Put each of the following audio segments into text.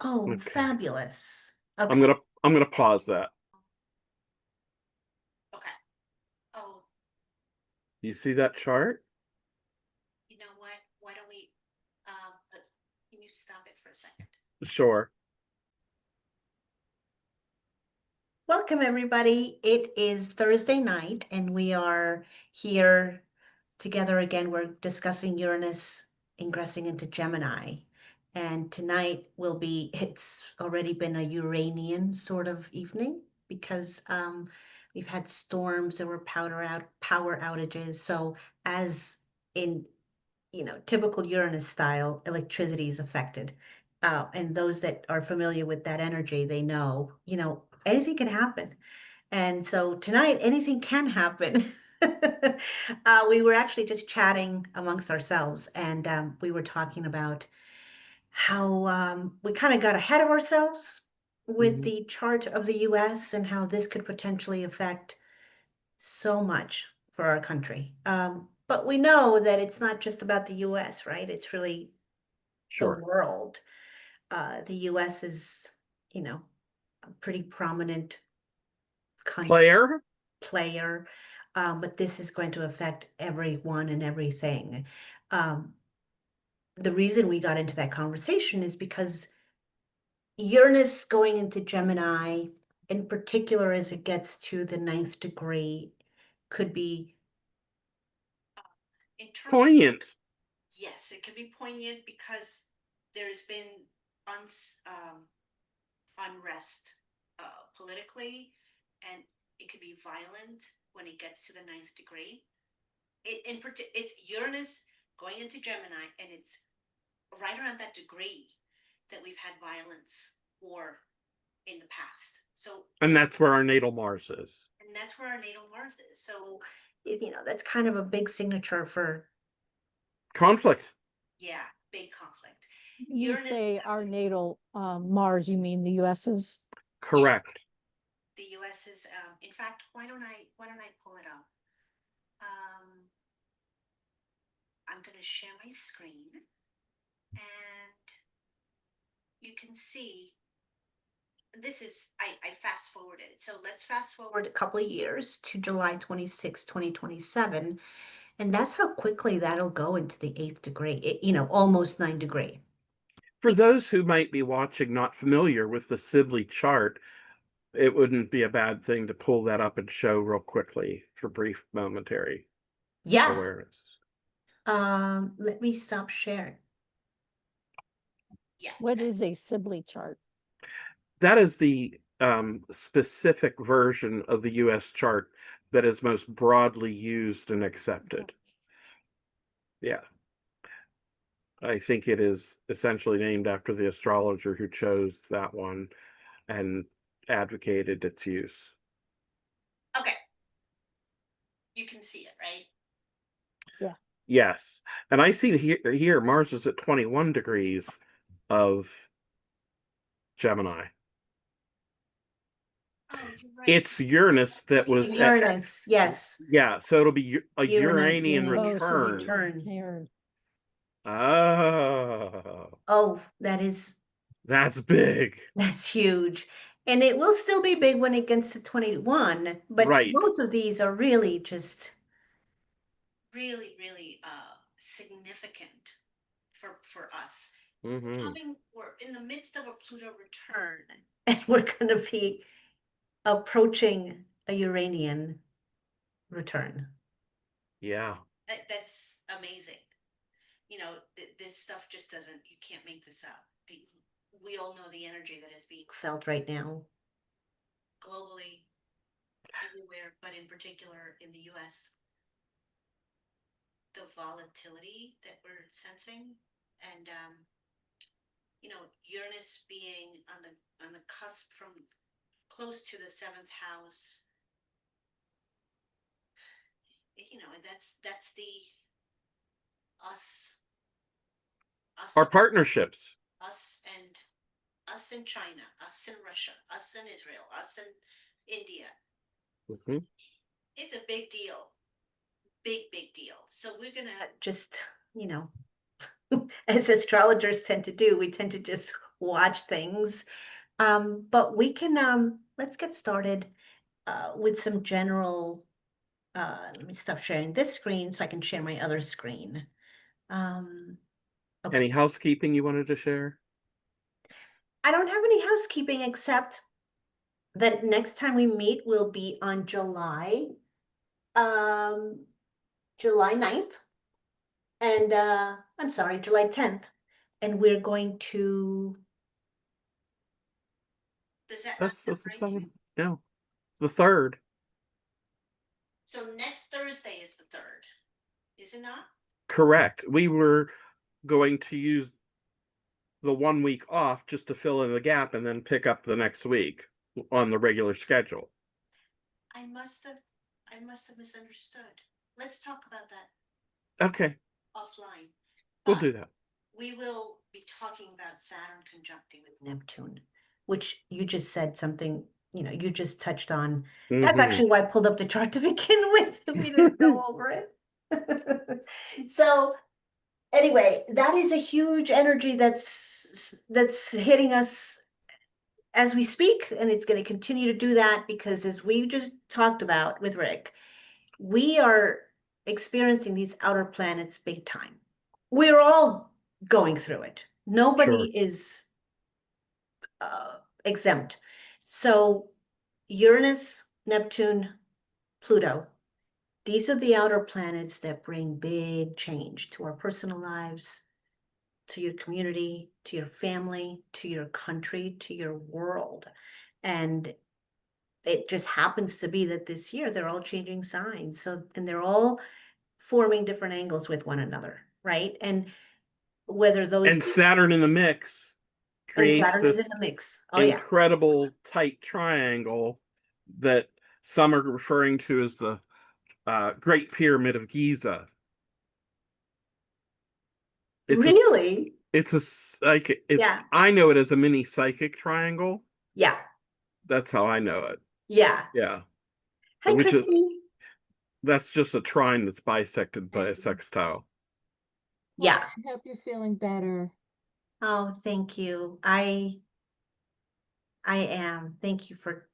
Oh, Okay. fabulous. I'm Okay. gonna I'm gonna pause that. Okay. Oh, You see that chart? you know what? Why don't we, can you stop it for a second? Sure. Welcome, everybody. It is Thursday night, and we are here together again. We're discussing Uranus ingressing into Gemini. And tonight will be, it's already been a Uranian sort of evening because we've had storms, there were power outages. So as in typical Uranus style, electricity is affected. And those that are familiar with that energy, they know, anything can happen. And so tonight, anything can happen. We were actually just chatting amongst ourselves, and we were talking about how we kind of got ahead of ourselves with Hmm. the chart of the US and how this could potentially affect so much for our country. But we know that it's not just about the US, right? It's really the Sure. world. The US is, you know, a pretty prominent country Player? player, but this is going to affect everyone and everything. Um, the reason we got into that conversation is because Uranus going into Gemini, in particular, as it gets to the ninth degree, could be in terms. Poignant. Yes, it can be poignant because there's been uns unrest politically, and it could be violent when it gets to the ninth degree. It's Uranus going into Gemini, and it's right around that degree that we've had violence or in the past. So, And that's where our natal Mars is. and that's where our natal Mars is. So, that's kind of a big signature for, Conflict. yeah, big conflict. You Uranus, say our natal Mars, you mean the US's? yes, Correct. the US is, in fact, why don't I pull it up? Um, I'm going to share my screen, and you can see this is, I fast forwarded it. So let's fast forward a couple of years to July 26, 2027. And that's how quickly that'll go into the eighth degree, almost 9 degree. For those who might be watching not familiar with the Sibley chart, it wouldn't be a bad thing to pull that up and show real quickly for brief momentary Yeah. awareness. Let me stop sharing. Yeah. What is a Sibley chart? That is the specific version of the US chart that is most broadly used and accepted. Yeah. I think it is essentially named after the astrologer who chose that one and advocated its use. Okay. You can see it, right? Yeah. Yes. And I see here Mars is at 21 degrees of Gemini. Oh, you're right. It's Uranus that was at, Uranus, yes. yeah, so it'll be a Uranian Uranian Oh, so the return. return. Oh, Oh, that's big. that's huge. And it will still be big when it gets to 21, but Right. most of these are really just really, really significant for us. Hmm. We're in the midst of a Pluto return, and we're going to be approaching a Uranian return. Yeah. That's amazing. This stuff just doesn't, you can't make this up. We all know the energy that is being felt right now, globally, everywhere, but in particular in the US. The volatility that we're sensing, and Uranus being on the cusp from close to the seventh house. And that's the us us Our partnerships. us and us in China, us in Russia, us in Israel, us in India. Hmm. It's a big deal. Big deal. So we're gonna just, as astrologers tend to do, we tend to just watch things. But we can let's get started with some general let me stop sharing this screen so I can share my other screen. Okay. Any housekeeping you wanted to share? I don't have any housekeeping except that next time we meet will be on um July 9th. And I'm sorry, July 10th. And we're going to, does that not sound That's the right to you? second. No, the third. So next Thursday is the 3rd, is it not? Correct. We were going to use the 1 week off just to fill in the gap and then pick up the next week on the regular schedule. I must have, I must have misunderstood. Let's talk about that Okay, offline. we'll But do that. we will be talking about Saturn conjuncting with Neptune, which you just said something, you just touched on. That's Mhm. actually why I pulled up the chart to begin with. We didn't go over it. So anyway, that is a huge energy that's hitting us as we speak, and it's going to continue to do that because as we just talked about with Rick, we are experiencing these outer planets big time. We're all going through it. Nobody Sure. is exempt. So Uranus, Neptune, Pluto, these are the outer planets that bring big change to our personal lives, to your community, to your family, to your country, to your world. And it just happens to be that this year they're all changing signs. So, and they're all forming different angles with one another, right? And whether those, And Saturn in the mix and creates Saturn is in this the mix. Oh, yeah. incredible tight triangle that some are referring to as the Great Pyramid of Giza. It's a Really? it's a psychic. It's Yeah. I know it as a mini psychic triangle. Yeah. That's how I know it. Yeah. Yeah, Hi, which is Christine. that's just a trine that's bisected by Thank a you. sextile. Well, Yeah. I hope you're feeling better. Oh, thank you. I am. Thank you for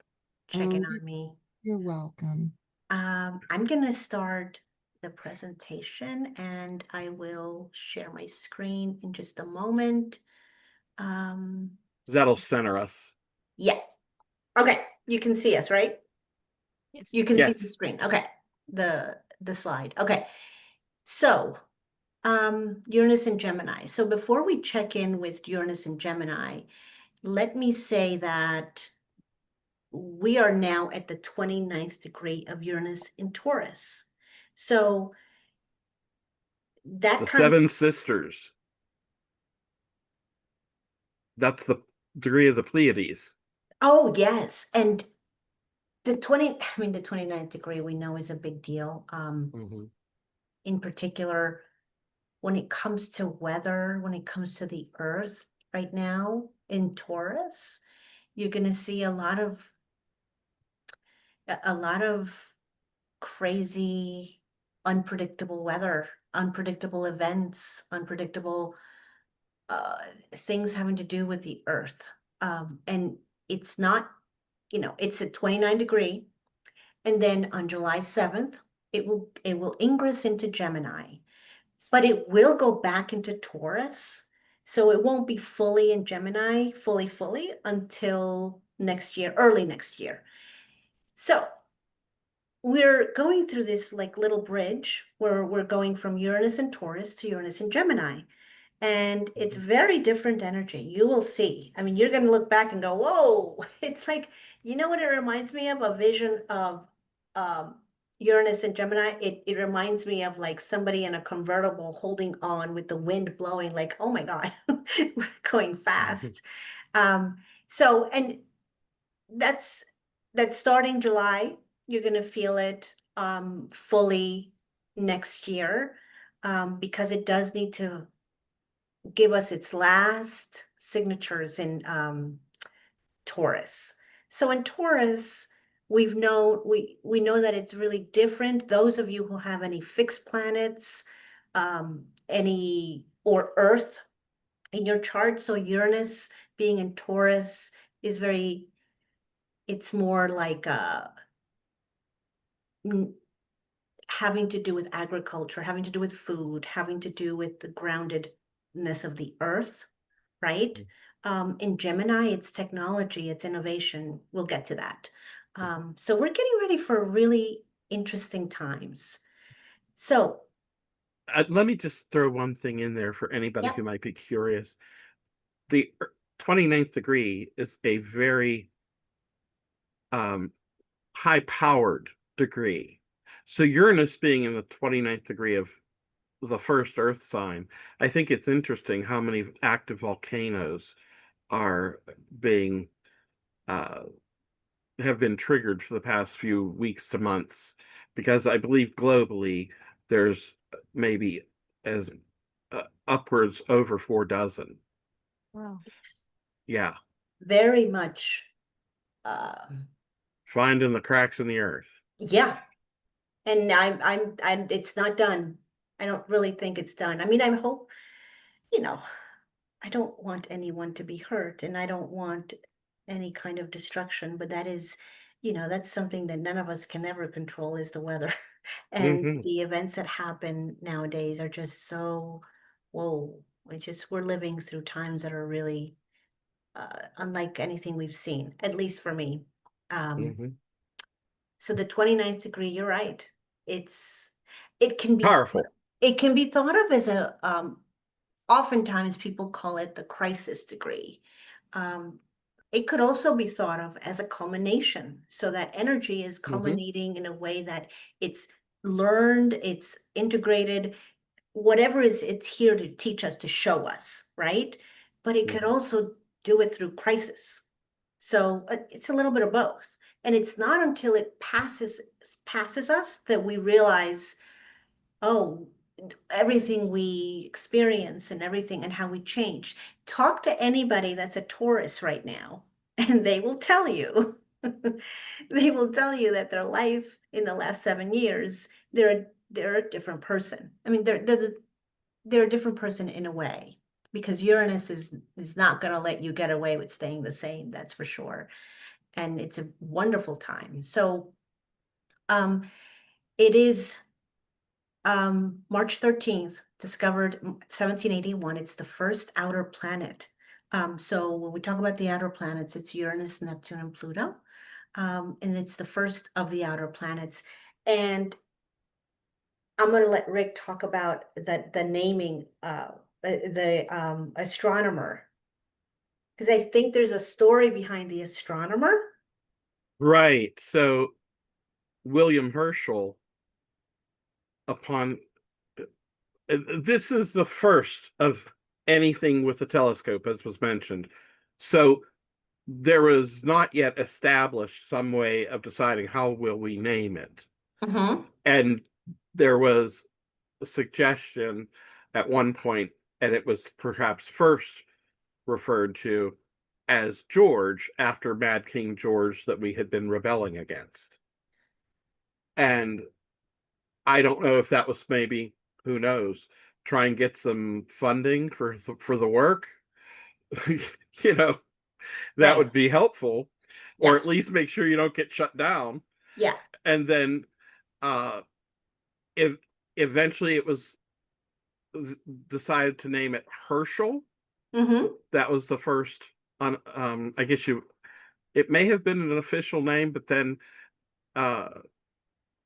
checking Oh, on me. you're welcome. I'm gonna start the presentation and I will share my screen in just a moment. That'll center us. Yes. Okay, you can see us, right? Yes. You can see the Yes. screen. Okay. The slide. Okay. So, Uranus and Gemini. So before we check in with Uranus and Gemini, let me say that we are now at the 29th degree of Uranus in Taurus. So that The kind of, Seven Sisters. That's the degree of the Pleiades. oh yes. And the 29th degree we know is a big deal. Mhm. In particular, when it comes to weather, when it comes to the earth right now in Taurus, you're going to see a lot of crazy, unpredictable weather, unpredictable events, unpredictable uh, things having to do with the earth. And it's not, it's at 29 degree. And then on July 7th, it will ingress into Gemini, but it will go back into Taurus. So it won't be fully in Gemini, fully until next year, early next year. So we're going through this like little bridge where we're going from Uranus and Taurus to Uranus and Gemini. And it's very different energy. You will see. I mean, you're going to look back and go, whoa. It's like, you know what it reminds me of? A vision of um, Uranus and Gemini. It reminds me of like somebody in a convertible holding on with the wind blowing, like, oh my God, we're going fast. Um, so, and that's that's starting July. You're going to feel it fully next year because it does need to give us its last signatures in Taurus. So in Taurus, we know that it's really different. Those of you who have any fixed planets, any or Earth in your chart, so Uranus, being in Taurus is very, it's more like having to do with agriculture, having to do with food, having to do with the groundedness of the earth, right? In Gemini, it's technology, it's innovation. We'll get to that. So we're getting ready for really interesting times. So, Let me just throw one thing in there for anybody yeah, who might be curious. The 29th degree is a very high-powered degree. So Uranus being in the 29th degree of the first Earth sign, I think it's interesting how many active volcanoes are being have been triggered for the past few weeks to months, because I believe globally there's maybe as upwards over 4 dozen. Wow. it's Yeah, very much, uh, finding the cracks in the earth. yeah. And it's not done. I don't really think it's done. I mean, I hope, you know, I don't want anyone to be hurt and I don't want any kind of destruction, but that is, that's something that none of us can ever control is the weather. And Hmm. the events that happen nowadays are just so, whoa, we're living through times that are really unlike anything we've seen, at least for me. Um, Hmm. so the 29th degree, you're right. It's, it can be, Powerful. it can be thought of as oftentimes people call it the crisis degree. Um, it could also be thought of as a culmination. So that energy is Hmm. culminating in a way that it's learned, it's integrated, whatever is it's here to teach us, to show us, right? But it could Hmm. also do it through crisis. So it's a little bit of both. And it's not until it passes us that we realize, oh, everything we experience and everything and how we change. Talk to anybody that's a Taurus right now, and they will tell you, they will tell you that their life in the last 7 years, they're a different person. I mean, they're a different person in a way because Uranus is not going to let you get away with staying the same, that's for sure. And it's a wonderful time. So, it is March 13th, discovered 1781. It's the first outer planet. So when we talk about the outer planets, it's Uranus, Neptune, and Pluto. And it's the first of the outer planets. And I'm going to let Rick talk about the naming, the astronomer, because I think there's a story behind the astronomer. Right. So William Herschel, upon this is the first of anything with a telescope, as was mentioned. So there was not yet established some way of deciding how will we name it. Mm-hmm. And there was a suggestion at one point, and it was perhaps first referred to as George after Mad King George that we had been rebelling against. And I don't know if that was maybe, who knows, try and get some funding for the work. you know, that Right. would be helpful, or Yeah. at least make sure you don't get shut down. Yeah. And then uh if eventually it was decided to name it Herschel. Mm-hmm. That was the first on I guess you it may have been an official name, but then uh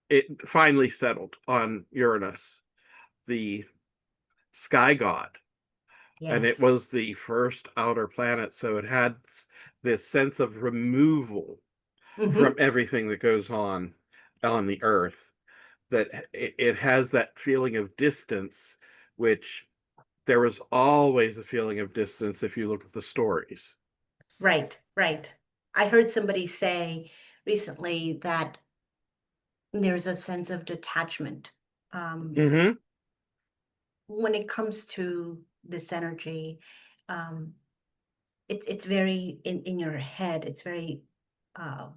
it finally settled on Uranus, the sky god. And it Yes. was the first outer planet, so it had this sense of removal from Mm-hmm. everything that goes on the earth, that it has that feeling of distance, which there was always a feeling of distance if you look at the stories. Right, right. I heard somebody say recently that there's a sense of detachment um, Hmm. when it comes to this energy. Um, it's very in your head. It's very uh,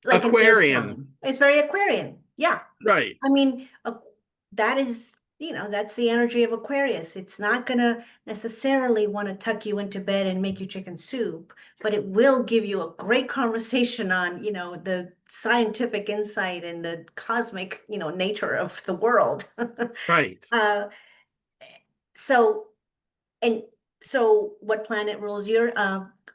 like an air Aquarian, sign. It's very Aquarian. Yeah. right. I mean, that is that's the energy of Aquarius. It's not going to necessarily want to tuck you into bed and make you chicken soup, but it will give you a great conversation on, the scientific insight and the cosmic, nature of the world. Right. Uh, so, and so what planet rules your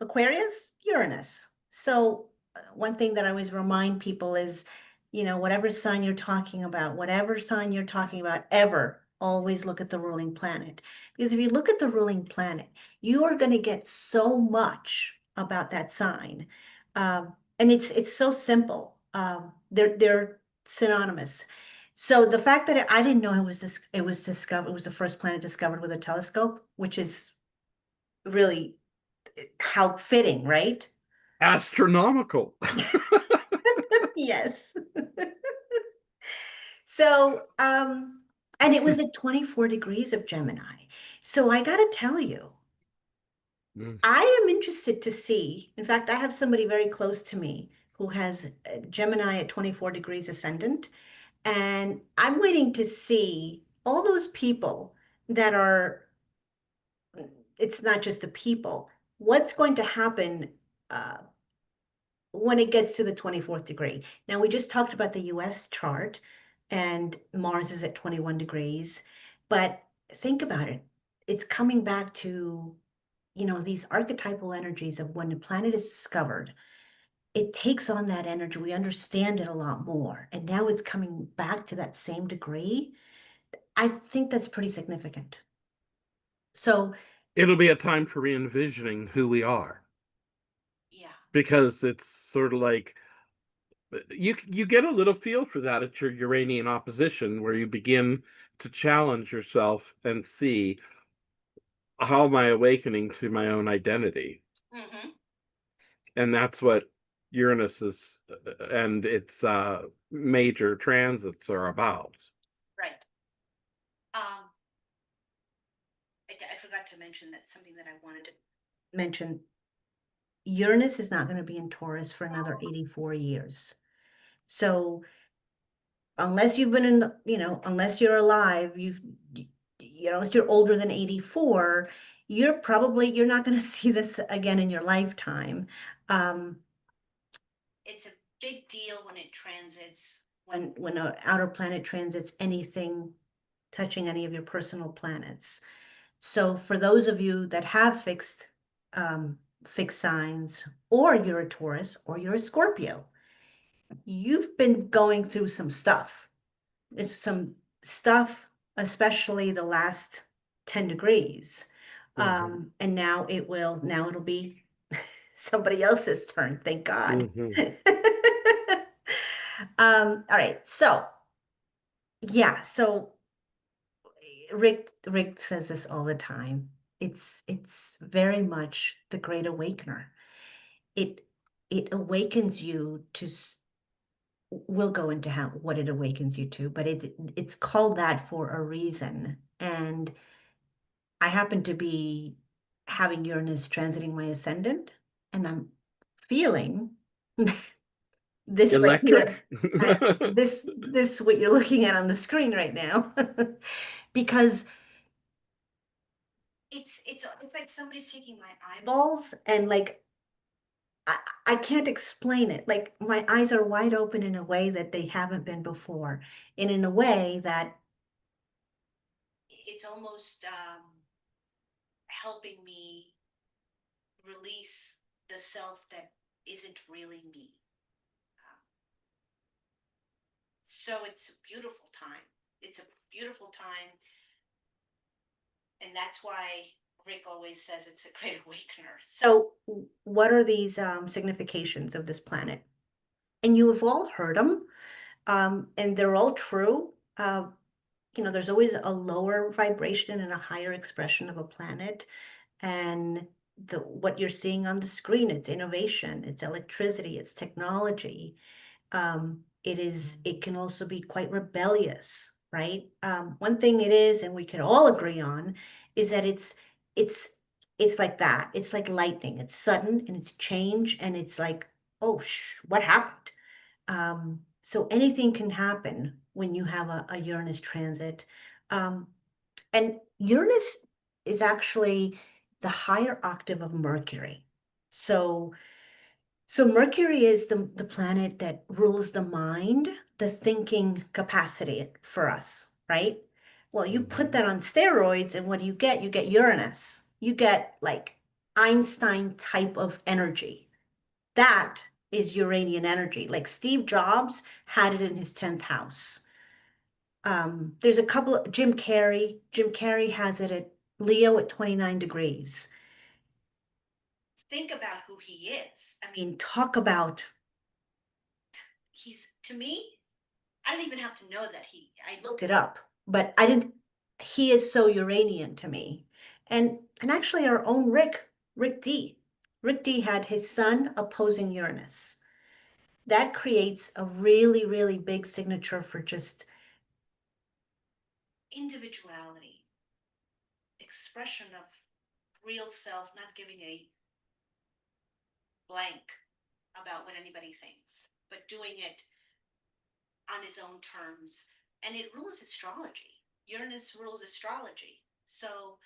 Aquarius? Uranus. So one thing that I always remind people is, whatever sign you're talking about ever, always look at the ruling planet. Because if you look at the ruling planet, you are going to get so much about that sign. And it's so simple. They're synonymous. So the fact that I didn't know it was discovered, it was the first planet discovered with a telescope, which is really how fitting, right? Astronomical. Yes. So, and it was at 24 degrees of Gemini. So I gotta tell you, Mm. I am interested to see, in fact, I have somebody very close to me who has Gemini at 24 degrees ascendant, and I'm waiting to see all those people that are, it's not just the people, what's going to happen uh, when it gets to the 24th degree. Now, we just talked about the US chart, and Mars is at 21 degrees, but think about it. It's coming back to, these archetypal energies of when the planet is discovered. It takes on that energy. We understand it a lot more. And now it's coming back to that same degree. I think that's pretty significant. So, It'll be a time for re-envisioning who we are, yeah. because it's sort of like you get a little feel for that at your Uranian opposition, where you begin to challenge yourself and see, how am I awakening to my own identity? Hmm. And that's what Uranus is, and its major transits are about. Right. Um, I forgot to mention that something that I wanted to mention. Uranus is not going to be in Taurus for another 84 years. So unless you've been unless you're alive, unless you're older than 84, you're not going to see this again in your lifetime. Um, it's a big deal when it transits, when an outer planet transits anything touching any of your personal planets. So for those of you that have fixed signs, or you're a Taurus or you're a Scorpio, you've been going through some stuff. It's some stuff, especially the last 10 degrees. Hmm. And now it'll be somebody else's turn, thank God. Hmm. All right, so yeah, so Rick says this all the time. It's very much the great awakener. It it awakens you to we'll go into how what it awakens you to, but it's called that for a reason. And I happen to be having Uranus transiting my ascendant, and I'm feeling this right Electric. here. This what you're looking at on the screen right now. Because it's like somebody's taking my eyeballs and like I, I can't explain it. Like my eyes are wide open in a way that they haven't been before, and in a way that it's almost helping me release the self that isn't really me. Um, so it's a beautiful time. It's a beautiful time, and that's why Rick always says it's a great awakener. So, what are these significations of this planet? And you have all heard them, and they're all true. There's always a lower vibration and a higher expression of a planet. And what you're seeing on the screen, it's innovation, it's electricity, it's technology. It can also be quite rebellious, right? One thing it is, and we can all agree on, is that it's it's like that. It's like lightning. It's sudden and it's change, and it's like, oh, what happened? So anything can happen when you have a Uranus transit. And Uranus is actually the higher octave of Mercury. So Mercury is the planet that rules the mind, the thinking capacity for us, right? Well, you put that on steroids, and what do you get? You get Uranus. You get like Einstein type of energy. That is Uranian energy. Like Steve Jobs had it in his 10th house. There's a couple, Jim Carrey. Jim Carrey has it at Leo at 29 degrees. Think about who he is. I mean, talk about, he's, to me, I don't even have to know that I looked it up, but I didn't, he is so Uranian to me. And actually our own Rick D. Rick D had his sun opposing Uranus. That creates a really, really big signature for just individuality, expression of real self, not giving a blank about what anybody thinks, but doing it on his own terms. And it rules astrology. Uranus rules astrology. So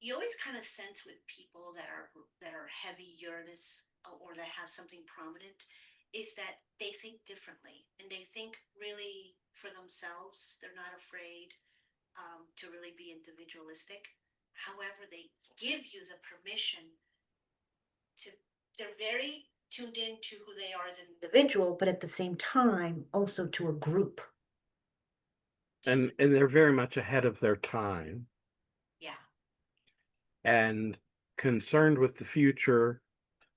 you always kind of sense with people that are heavy Uranus, or that have something prominent, is that they think differently and they think really for themselves. They're not afraid to really be individualistic. However, they give you the permission to, they're very tuned in to who they are as an individual, but at the same time, also to a group. And they're very much ahead of their time Yeah. and concerned with the future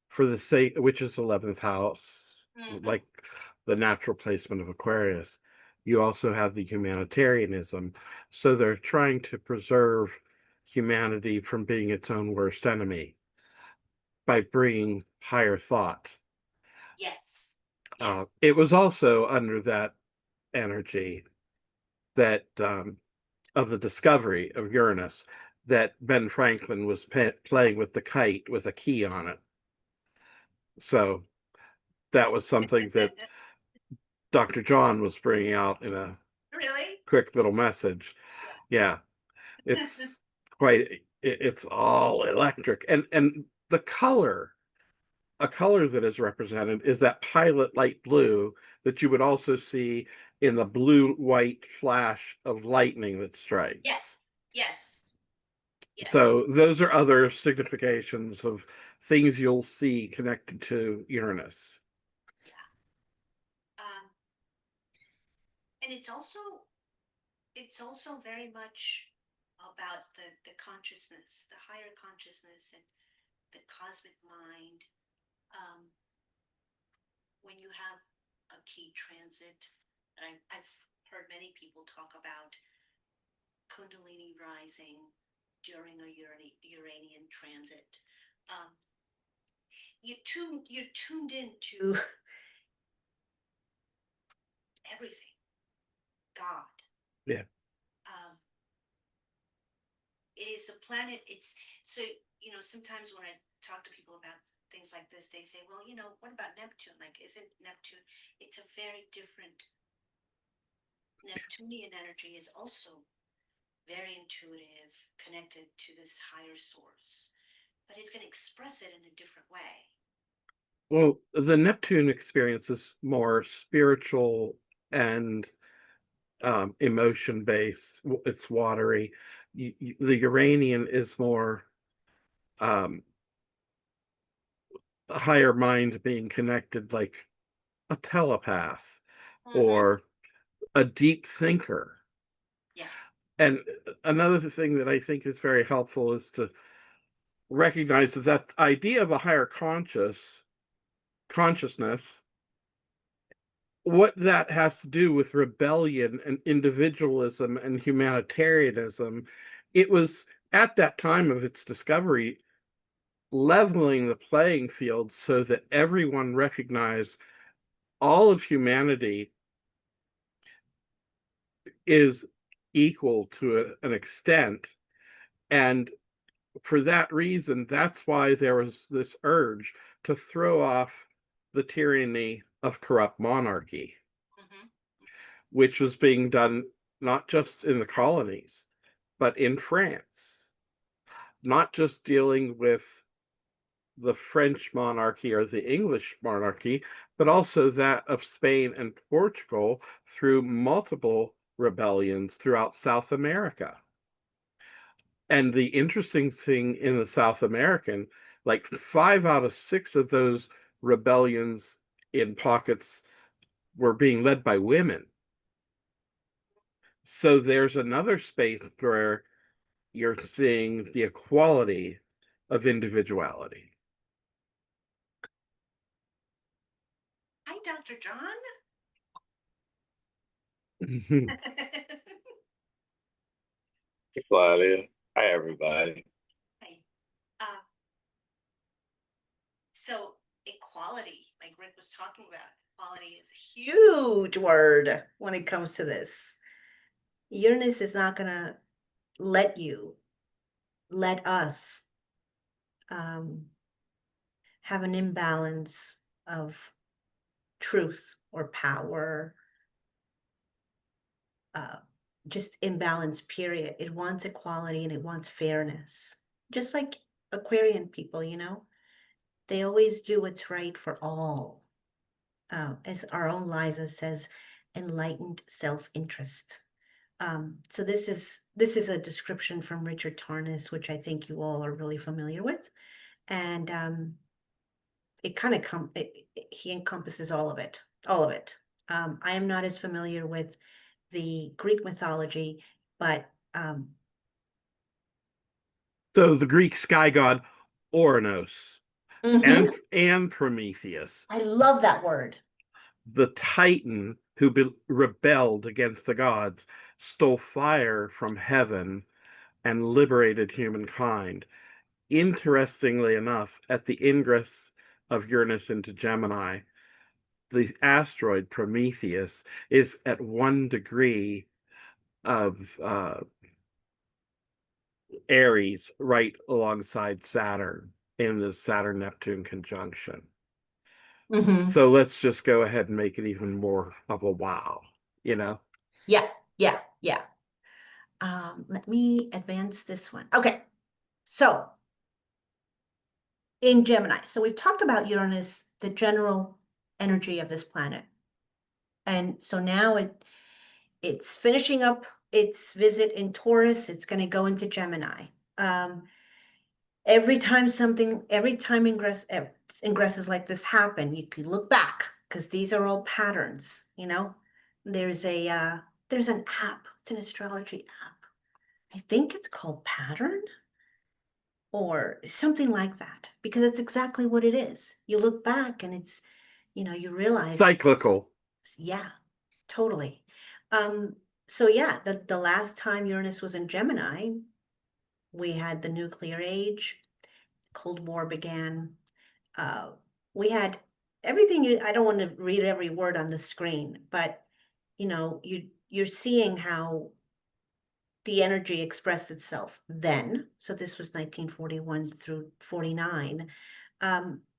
for the sake, which is 11th house, like the natural placement of Aquarius. You also have the humanitarianism. So they're trying to preserve humanity from being its own worst enemy by bringing higher thought. Yes. Yes. It was also under that energy that of the discovery of Uranus that Ben Franklin was playing with the kite with a key on it. So that was something that Dr. John was bringing out in a Really? quick little message. Yeah, it's quite, it's all electric. And the color, a color that is represented is that pilot light blue that you would also see in the blue-white flash of lightning that strikes. Yes. Yes. Yes. So those are other significations of things you'll see connected to Uranus. Yeah. And it's also very much about the consciousness, the higher consciousness, and the cosmic mind. When you have a key transit, and I've heard many people talk about Kundalini rising during a Uranian transit. You're tuned into everything, God. Yeah. It is the planet. It's so, sometimes when I talk to people about things like this, they say, well, what about Neptune? Like, isn't Neptune, it's a very different, Neptunian energy is also very intuitive, connected to this higher source, but it's going to express it in a different way. Well, the Neptune experience is more spiritual and emotion based. It's watery. The Uranian is more a higher mind being connected, like a telepath or a deep thinker. Yeah. And another thing that I think is very helpful is to recognize that idea of a higher consciousness, what that has to do with rebellion and individualism and humanitarianism. It was at that time of its discovery leveling the playing field so that everyone recognized all of humanity is equal to an extent. And for that reason, that's why there was this urge to throw off the tyranny of corrupt monarchy, which was being done not just in the colonies, but in France, not just dealing with the French monarchy or the English monarchy, but also that of Spain and Portugal through multiple rebellions throughout South America. And the interesting thing in the South American, like 5 out of 6 of those rebellions in pockets were being led by women. So there's another space where you're seeing the equality of individuality. Hi, Dr. John. Hey, Claudia. Hi, everybody. Hey. So equality, like Rick was talking about, equality is a huge word when it comes to this. Uranus is not gonna let us um, have an imbalance of truth or power, uh, just imbalance, period. It wants equality and it wants fairness. Just like Aquarian people, they always do what's right for all. As our own Liza says, enlightened self-interest. So this is a description from Richard Tarnas, which I think you all are really familiar with. And it kind of he encompasses all of it, all of it. I am not as familiar with the Greek mythology, but So the Greek sky god Uranus mhm. and Prometheus, I love that word. the Titan who rebelled against the gods, stole fire from heaven and liberated humankind. Interestingly enough, at the ingress of Uranus into Gemini, the asteroid Prometheus is at 1 degree of Aries, right alongside Saturn in the Saturn-Neptune conjunction. Mhm. So let's just go ahead and make it even more of a wow, you know? Yeah, yeah, yeah. Let me advance this one. Okay, so in Gemini, so we've talked about Uranus, the general energy of this planet. And so now it's finishing up its visit in Taurus. It's going to go into Gemini. Um, every time ingresses like this happen, you can look back because these are all patterns, There's there's an app, it's an astrology app. I think it's called Pattern or something like that, because it's exactly what it is. You look back and you realize, Cyclical. yeah, totally. Um, so yeah, the last time Uranus was in Gemini, we had the nuclear age, Cold War began. Uh, we had everything I don't want to read every word on the screen, but you're seeing how the energy expressed itself then. So this was 1941 through 49.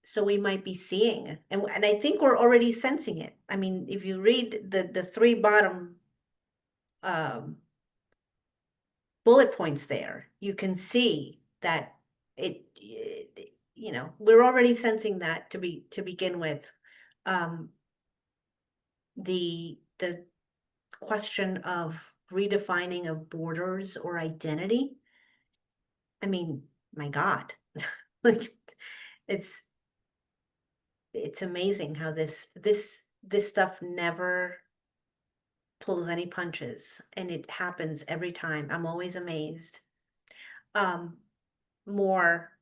So we might be seeing, and I think we're already sensing it. I mean, if you read the three bottom um, bullet points there, you can see that we're already sensing that to begin with. Um, the question of redefining of borders or identity. I mean, my God, like it's it's amazing how this stuff never pulls any punches, and it happens every time. I'm always amazed. Um, more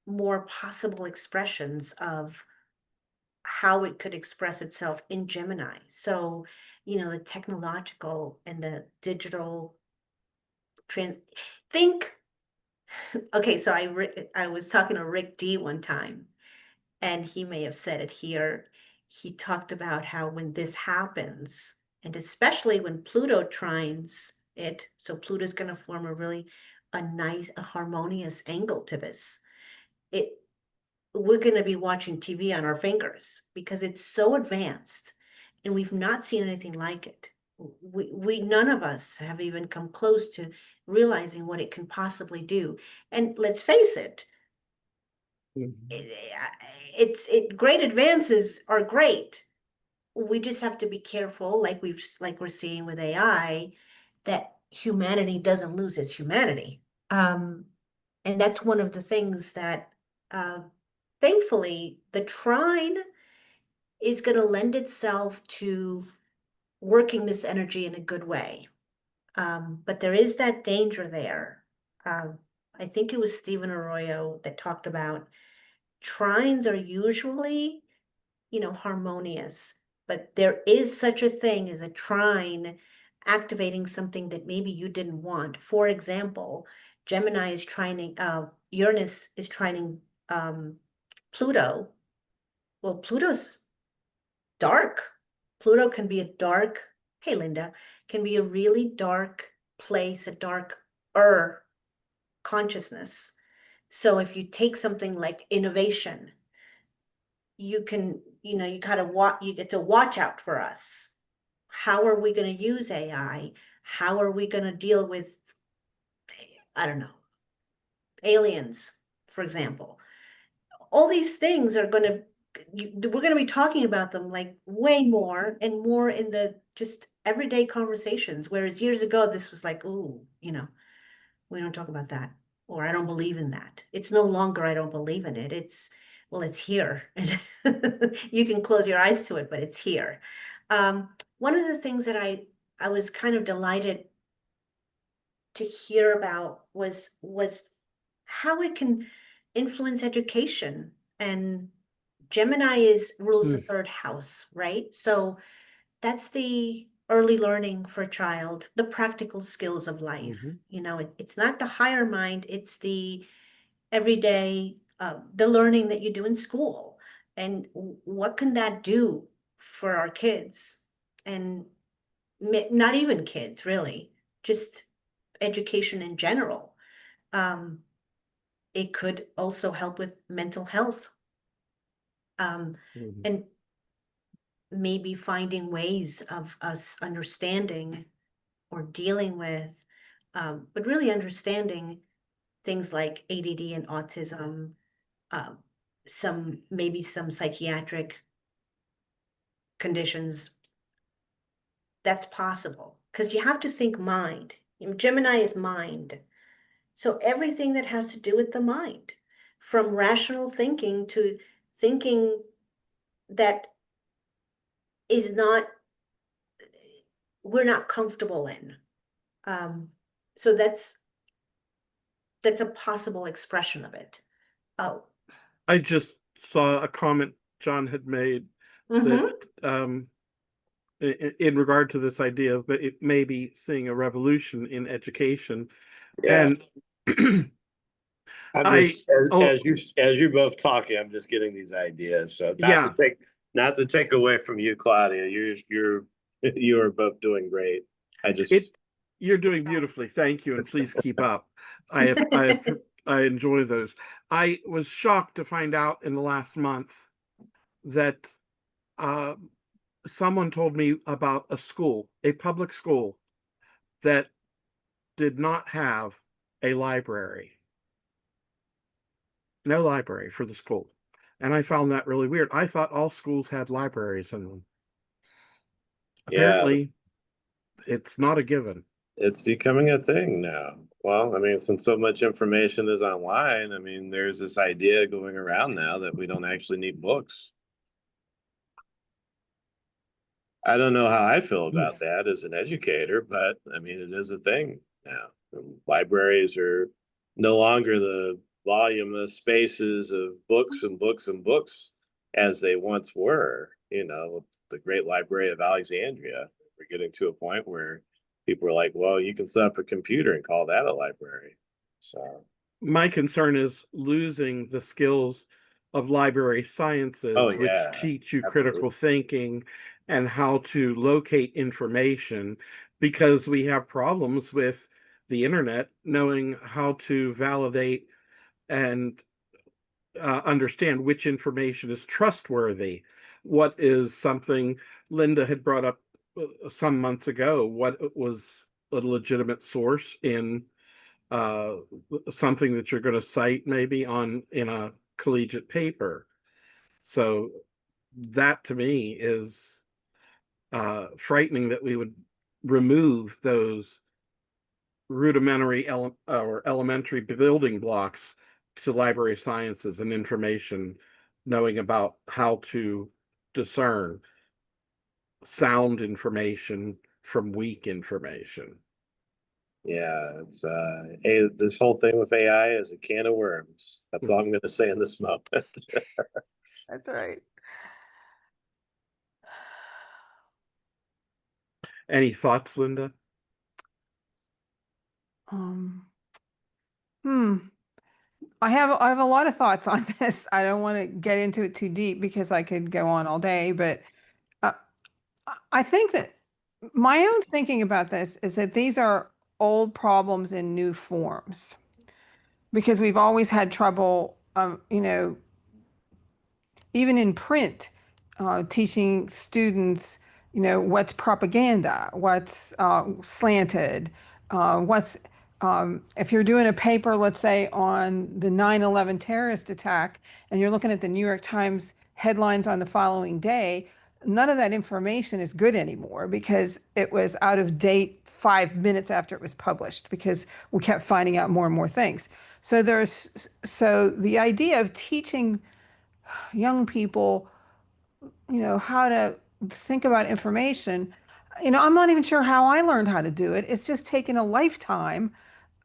possible expressions of how it could express itself in Gemini. So, the technological and the digital trans think okay, so I was talking to Rick D one time, and he may have said it here. He talked about how when this happens, and especially when Pluto trines it, so Pluto's going to form a harmonious angle to this. It We're going to be watching TV on our fingers because it's so advanced, and we've not seen anything like it. we none of us have even come close to realizing what it can possibly do. And let's face it, great advances are great. We just have to be careful, like we're seeing with AI, that humanity doesn't lose its humanity. And that's one of the things that, thankfully, the trine is going to lend itself to working this energy in a good way. But there is that danger there. I think it was Stephen Arroyo that talked about trines are usually, harmonious, but there is such a thing as a trine activating something that maybe you didn't want. For example, Gemini is trining, Uranus is trining, Pluto. Well, Pluto's dark. Pluto can be a dark, hey Linda, can be a really dark place, a dark consciousness. So if you take something like innovation, you can, you kind of it's a watch out for us. How are we going to use AI? How are we going to deal with, I don't know, aliens, for example? All these things are going to, we're going to be talking about them like way more and more in the just everyday conversations. Whereas years ago, this was like, ooh, we don't talk about that, or I don't believe in that. It's no longer I don't believe in it. Well, it's here. And you can close your eyes to it, but it's here. One of the things that I was kind of delighted to hear about was how it can influence education. And Gemini rules the third house, right? So that's the early learning for a child, the practical skills of life. It's not the higher mind, it's the everyday, the learning that you do in school. And what can that do for our kids? And not even kids, really, just education in general. Um, it could also help with mental health. And maybe finding ways of us understanding or dealing with, but really understanding things like ADD and autism, um, maybe some psychiatric conditions. That's possible because you have to think mind. Gemini is mind. So everything that has to do with the mind, from rational thinking to thinking that is not, we're not comfortable in. So that's a possible expression of it. Oh. I just saw a comment John had made that in regard to this idea of it may be seeing a revolution in education. Yeah. And I'm I just as you're both talking, I'm just getting these ideas. So yeah, not to take away from you, Claudia. You are both doing great. you're doing beautifully. Thank you, and please keep up. I enjoy those. I was shocked to find out in the last month that someone told me about a public school that did not have a library. No library for the school. And I found that really weird. I thought all schools had libraries in them. Yeah, Apparently, it's not a given. it's becoming a thing now. Well, I mean, since so much information is online, I mean, there's this idea going around now that we don't actually need books. I don't know how I feel about that as an educator, but I mean, it is a thing now. Libraries are no longer the voluminous spaces of books and books and books as they once were. With the Great Library of Alexandria, we're getting to a point where people are like, well, you can set up a computer and call that a library. So, My concern is losing the skills of library oh, sciences, which yeah, teach you critical absolutely. thinking and how to locate information, because we have problems with the internet knowing how to validate and understand which information is trustworthy. What is something Linda had brought up some months ago what was a legitimate source in something that you're going to cite maybe in a collegiate paper. So that to me is frightening, that we would remove those rudimentary or elementary building blocks to library sciences and information, knowing about how to discern sound information from weak information. Yeah, it's this whole thing with AI is a can of worms. That's all I'm going to say in this moment. That's right. Any thoughts, Linda? Um, hmm. I have a lot of thoughts on this. I don't want to get into it too deep because I could go on all day, but uh, I think that my own thinking about this is that these are old problems in new forms because we've always had trouble, even in print, teaching students, what's propaganda, what's slanted, what's if you're doing a paper, let's say on the 9/11 terrorist attack, and you're looking at the New York Times headlines on the following day, none of that information is good anymore because it was out of date 5 minutes after it was published because we kept finding out more and more things. So the idea of teaching young people, how to think about information. I'm not even sure how I learned how to do it. It's just taken a lifetime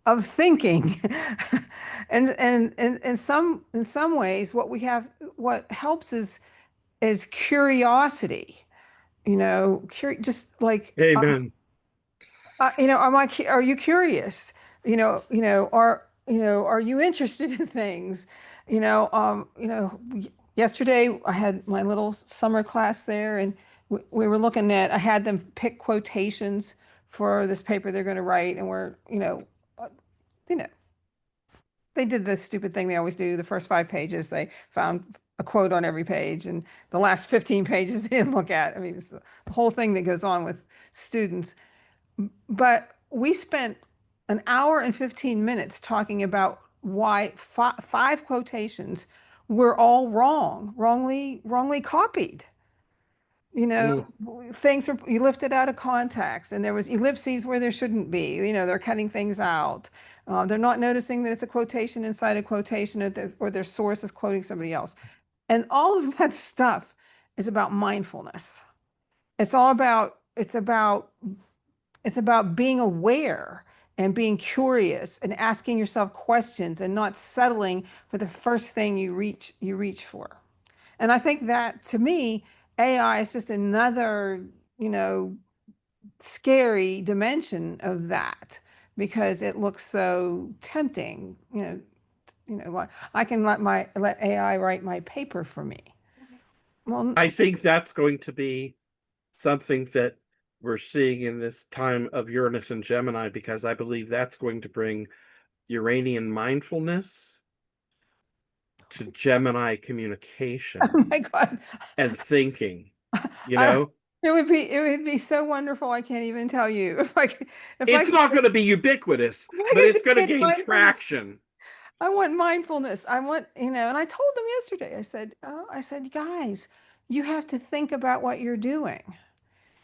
of thinking. And in some ways, what helps is curiosity, just like, Amen. are you curious? Are you interested in things? Yesterday I had my little summer class there, and we were looking at. I had them pick quotations for this paper they're going to write, and uh, you know, they did the stupid thing they always do. The first 5 pages, they found a quote on every page, and the last 15 pages they didn't look at. I mean, it's the whole thing that goes on with students. But we spent an hour and 15 minutes talking about why five quotations were all wrongly copied. Mm. Things are you lifted out of context, and there was ellipses where there shouldn't be. They're cutting things out. They're not noticing that it's a quotation inside a quotation, or their source is quoting somebody else. And all of that stuff is about mindfulness. It's about being aware and being curious and asking yourself questions and not settling for the first thing you reach for. And I think that, to me, AI is just another, scary dimension of that because it looks so tempting. Like I can let AI write my paper for me. Well, I think that's going to be something that we're seeing in this time of Uranus and Gemini, because I believe that's going to bring Uranian mindfulness to Gemini communication oh my God. and thinking, you I, know? it would be so wonderful. I can't even tell you if I It's could not going to be ubiquitous, but it's going to get gain mindfulness. traction. I want mindfulness. I want, and I told them yesterday, I said, guys, you have to think about what you're doing.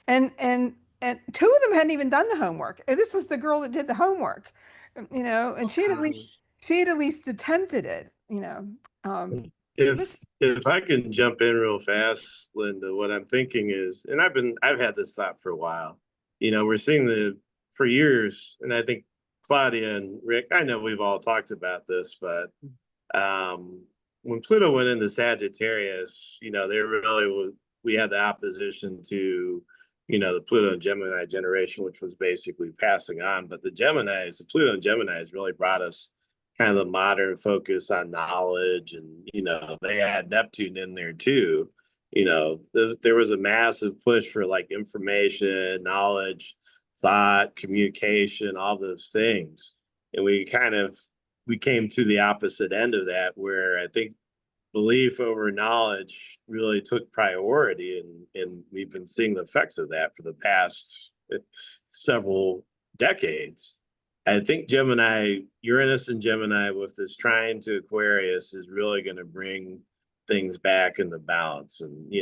And two of them hadn't even done the homework. And this was the girl that did the homework, and she had at least attempted it, um, but If I can jump in real fast, Linda, what I'm thinking is, and I've had this thought for a while. We're seeing for years, and I think Claudia and Rick, I know we've all talked about this, but when Pluto went into Sagittarius, we had the opposition to, the Pluto and Gemini generation, which was basically passing on. But the Pluto and Geminis really brought us kind of the modern focus on knowledge, and they had Neptune in there too. There was a massive push for like information, knowledge, thought, communication, all those things, and we came to the opposite end of that, where I think belief over knowledge really took priority, and we've been seeing the effects of that for the past several decades. I think Gemini, Uranus and Gemini with this trine to Aquarius is really going to bring things back into balance. And,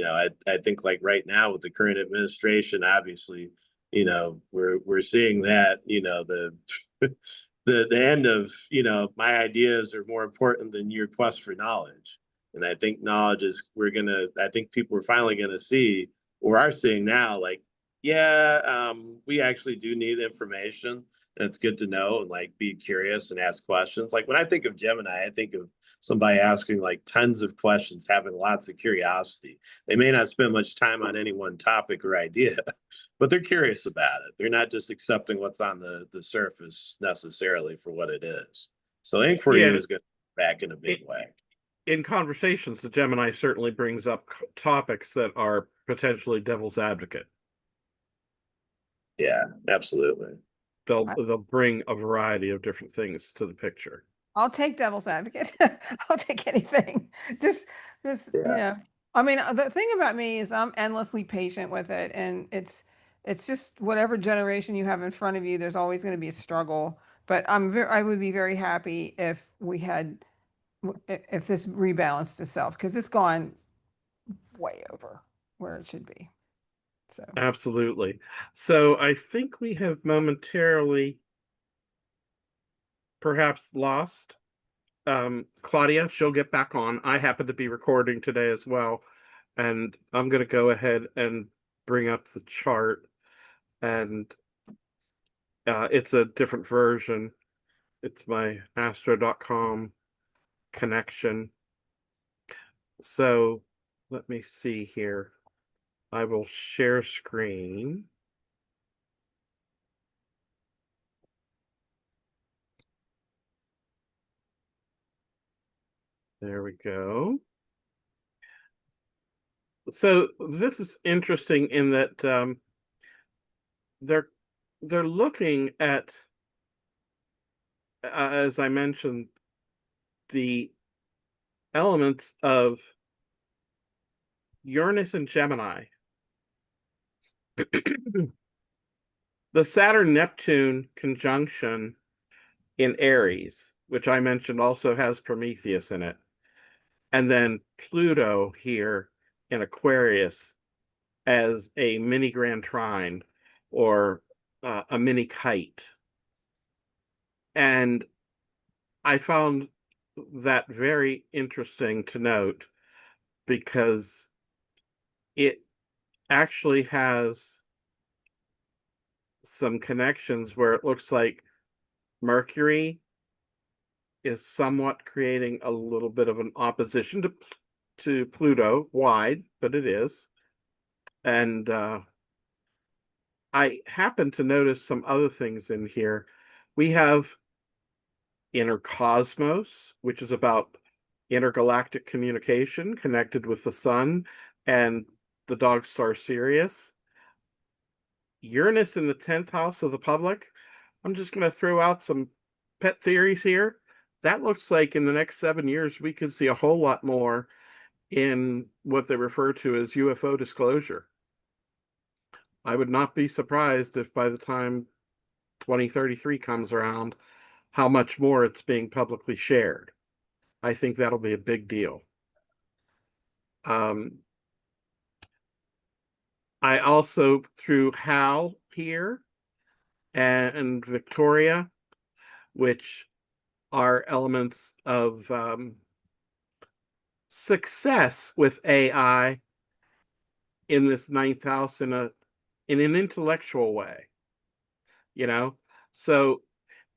I think like right now with the current administration, obviously, we're seeing that, the end of, my ideas are more important than your quest for knowledge. And I think knowledge is, I think people are finally going to see, or are seeing now, like, yeah, we actually do need information, and it's good to know and like be curious and ask questions. Like when I think of Gemini, I think of somebody asking like tons of questions, having lots of curiosity. They may not spend much time on any one topic or idea, but they're curious about it. They're not just accepting what's on the surface necessarily for what it is. So inquiry Yeah, is going back in a big way. in conversations, the Gemini certainly brings up topics that are potentially devil's advocate. Yeah, absolutely. They'll bring a variety of different things to the picture. I'll take devil's advocate. I'll take anything. Just, Yeah. I mean, the thing about me is I'm endlessly patient with it, and it's just whatever generation you have in front of you, there's always going to be a struggle. But I would be very happy if we had, if this rebalanced itself, because it's gone way over where it should be. So Absolutely. So I think we have momentarily perhaps lost Claudia. She'll get back on. I happen to be recording today as well, and I'm going to go ahead and bring up the chart, and it's a different version. It's my astro.com connection. So let me see here. I will share screen. There we go. So this is interesting in that they're looking at, as I mentioned, the elements of Uranus and Gemini. The Saturn-Neptune conjunction in Aries, which I mentioned also has Prometheus in it, and then Pluto here in Aquarius as a mini grand trine or a mini kite. And I found that very interesting to note because it actually has some connections where it looks like Mercury is somewhat creating a little bit of an opposition to Pluto, wide, but it is. And I happen to notice some other things in here. We have Inner Cosmos, which is about intergalactic communication connected with the sun and the dog star Sirius. Uranus in the 10th house of the public. I'm just going to throw out some pet theories here. That looks like in the next 7 years, we could see a whole lot more in what they refer to as UFO disclosure. I would not be surprised if by the time 2033 comes around, how much more it's being publicly shared. I think that'll be a big deal. I also threw Hal here and Victoria, which are elements of success with AI in this 9th house in an intellectual way, So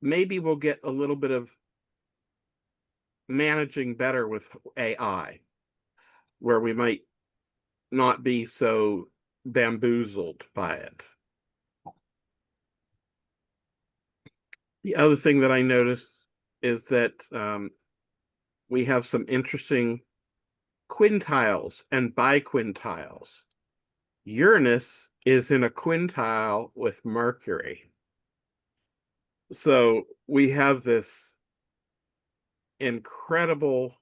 maybe we'll get a little bit of managing better with AI, where we might not be so bamboozled by it. The other thing that I noticed is that we have some interesting quintiles and biquintiles. Uranus is in a quintile with Mercury. So we have this incredible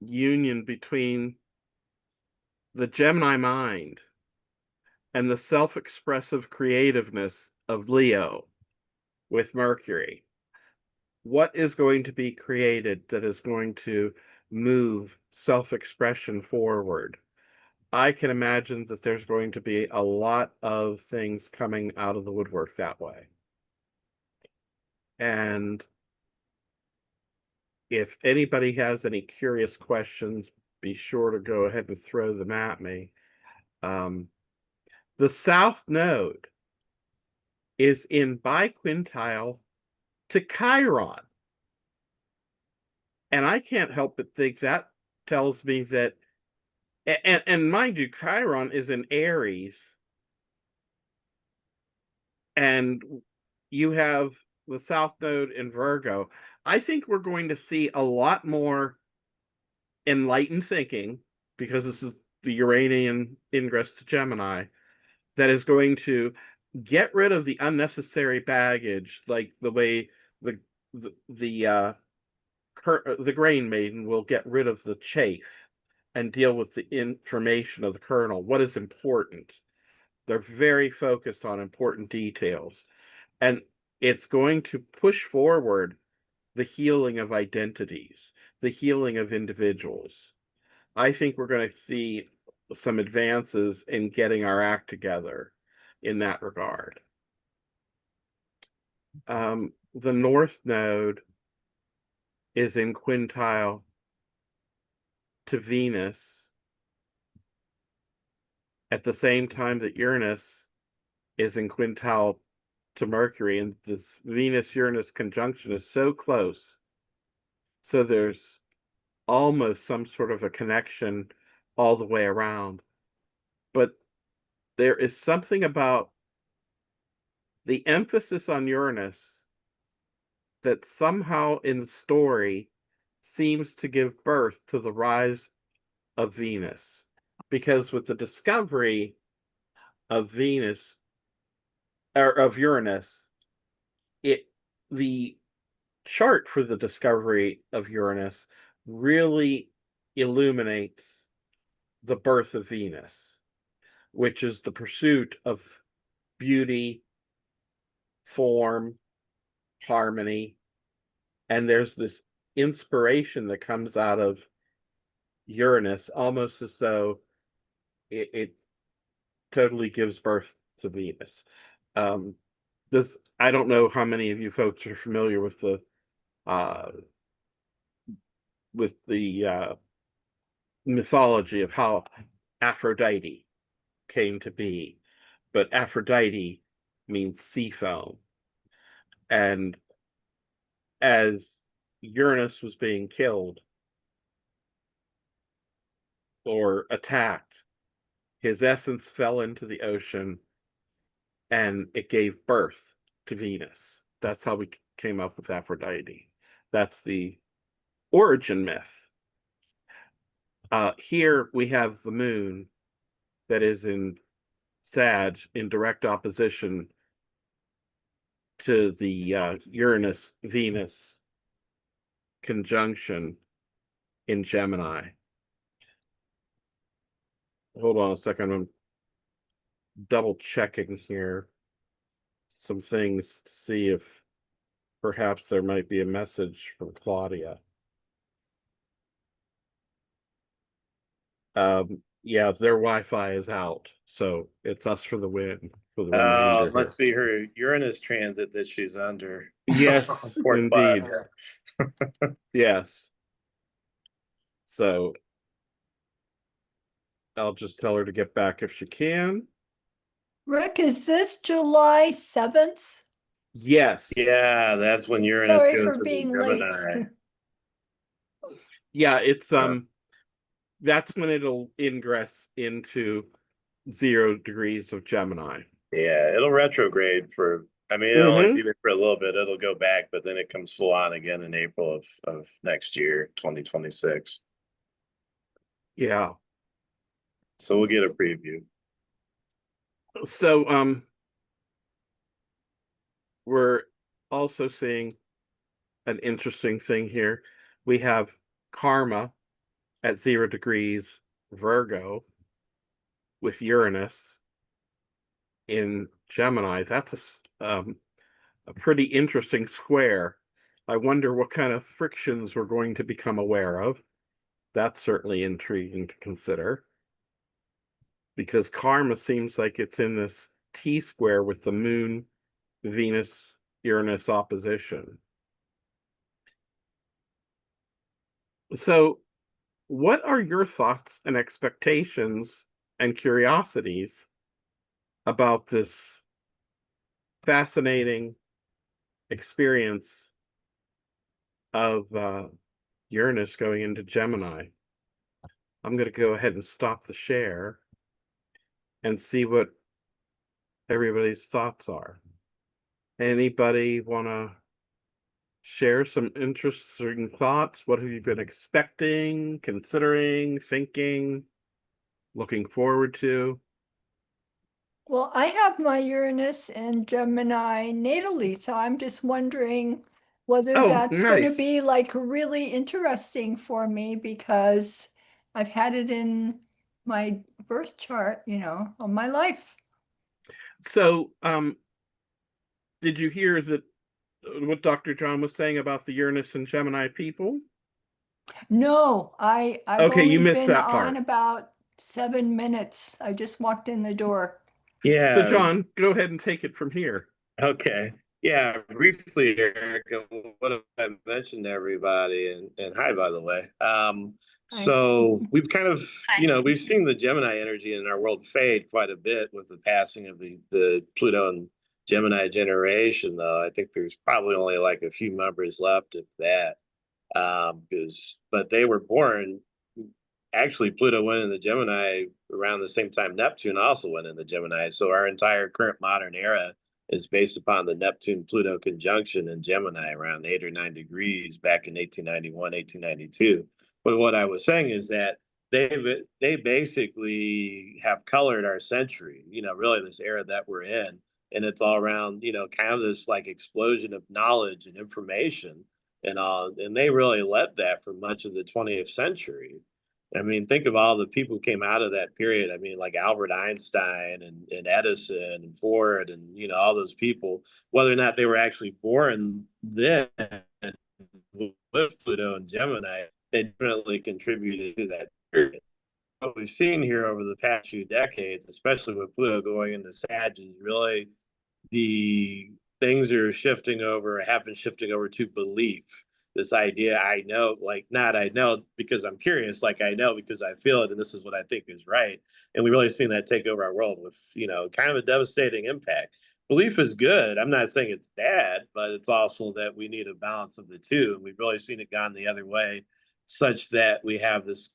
union between the Gemini mind and the self-expressive creativeness of Leo with Mercury. What is going to be created that is going to move self-expression forward? I can imagine that there's going to be a lot of things coming out of the woodwork that way. And if anybody has any curious questions, be sure to go ahead and throw them at me. The South Node is in biquintile to Chiron. And I can't help but think that tells me that, and mind you, Chiron is in Aries, and you have the South Node in Virgo. I think we're going to see a lot more enlightened thinking, because this is the Uranian ingress to Gemini, that is going to get rid of the unnecessary baggage, like the way the the the grain maiden will get rid of the chaff and deal with the information of the kernel. What is important? They're very focused on important details, and it's going to push forward the healing of identities, the healing of individuals. I think we're going to see some advances in getting our act together in that regard. The North Node is in quintile to Venus at the same time that Uranus is in quintile to Mercury, and this Venus-Uranus conjunction is so close. So there's almost some sort of a connection all the way around. But there is something about the emphasis on Uranus that somehow in the story seems to give birth to the rise of Venus. Because with the discovery of Venus, or of Uranus, the chart for the discovery of Uranus really illuminates the birth of Venus, which is the pursuit of beauty, form, harmony, and there's this inspiration that comes out of Uranus, almost as though it totally gives birth to Venus. This, I don't know how many of you folks are familiar with the mythology of how Aphrodite came to be, but Aphrodite means sea foam. And as Uranus was being killed or attacked, his essence fell into the ocean and it gave birth to Venus. That's how we came up with Aphrodite. That's the origin myth. Here we have the moon that is in Sag in direct opposition to the Uranus-Venus conjunction in Gemini. Hold on a second, I'm double checking here some things to see if perhaps there might be a message from Claudia. Yeah, their Wi-Fi is out, so it's us for the win for the remainder here. Must be her Uranus transit that she's under. Yes, Port indeed. 5. Yes. So I'll just tell her to get back if she can. Rick, is this July 7th? Yes. Yeah, that's when Uranus Sorry goes for to the being Gemini. late. Yeah, it's that's when it'll ingress into 0 degrees of Gemini. Yeah, it'll retrograde for, I mean, it'll only be there for a little bit. It'll go back, but then it comes full on again in April of next year, 2026. Yeah. So we'll get a preview. So we're also seeing an interesting thing here. We have karma at 0 degrees Virgo with Uranus in Gemini. That's a pretty interesting square. I wonder what kind of frictions we're going to become aware of. That's certainly intriguing to consider. Because karma seems like it's in this T-square with the moon, Venus, Uranus opposition. So, what are your thoughts and expectations and curiosities about this fascinating experience of Uranus going into Gemini? I'm going to go ahead and stop the share and see what everybody's thoughts are. Anybody want to share some interesting thoughts? What have you been expecting, considering, thinking, looking forward to? Well, I have my Uranus and Gemini natally, so I'm just wondering whether Oh, that's going to nice. be like really interesting for me because I've had it in my birth chart, all my life. So, did you hear that what Dr. John was saying about the Uranus and Gemini people? No, I've Okay, you only missed been that on part. about 7 minutes. I just walked in the door. So, Yeah. John, go ahead and take it from here. Okay. Yeah, briefly, Erica, what have I mentioned to everybody? And hi, by the way. I So we've kind of, we've seen the Gemini energy in our world fade quite a bit with the passing of the Pluto and Gemini generation, though. I think there's probably only like a few members left of that. But they were born. Actually, Pluto went in the Gemini around the same time Neptune also went in the Gemini. So our entire current modern era is based upon the Neptune Pluto conjunction in Gemini around 8 or 9 degrees back in 1891, 1892. But what I was saying is that they basically have colored our century, really this era that we're in. And it's all around, kind of this like explosion of knowledge and information and all. And they really led that for much of the 20th century. I mean, think of all the people who came out of that period. I mean, like Albert Einstein and Edison and Ford and, all those people, whether or not they were actually born then with Pluto and Gemini, they definitely contributed to that period. What we've seen here over the past few decades, especially with Pluto going into Sag, is really the things are shifting over, have been shifting over to belief. This idea, I know, like not I know because I'm curious, like I know because I feel it, and this is what I think is right. And we've really seen that take over our world with, kind of a devastating impact. Belief is good. I'm not saying it's bad, but it's also that we need a balance of the two. And we've really seen it gone the other way, such that we have this,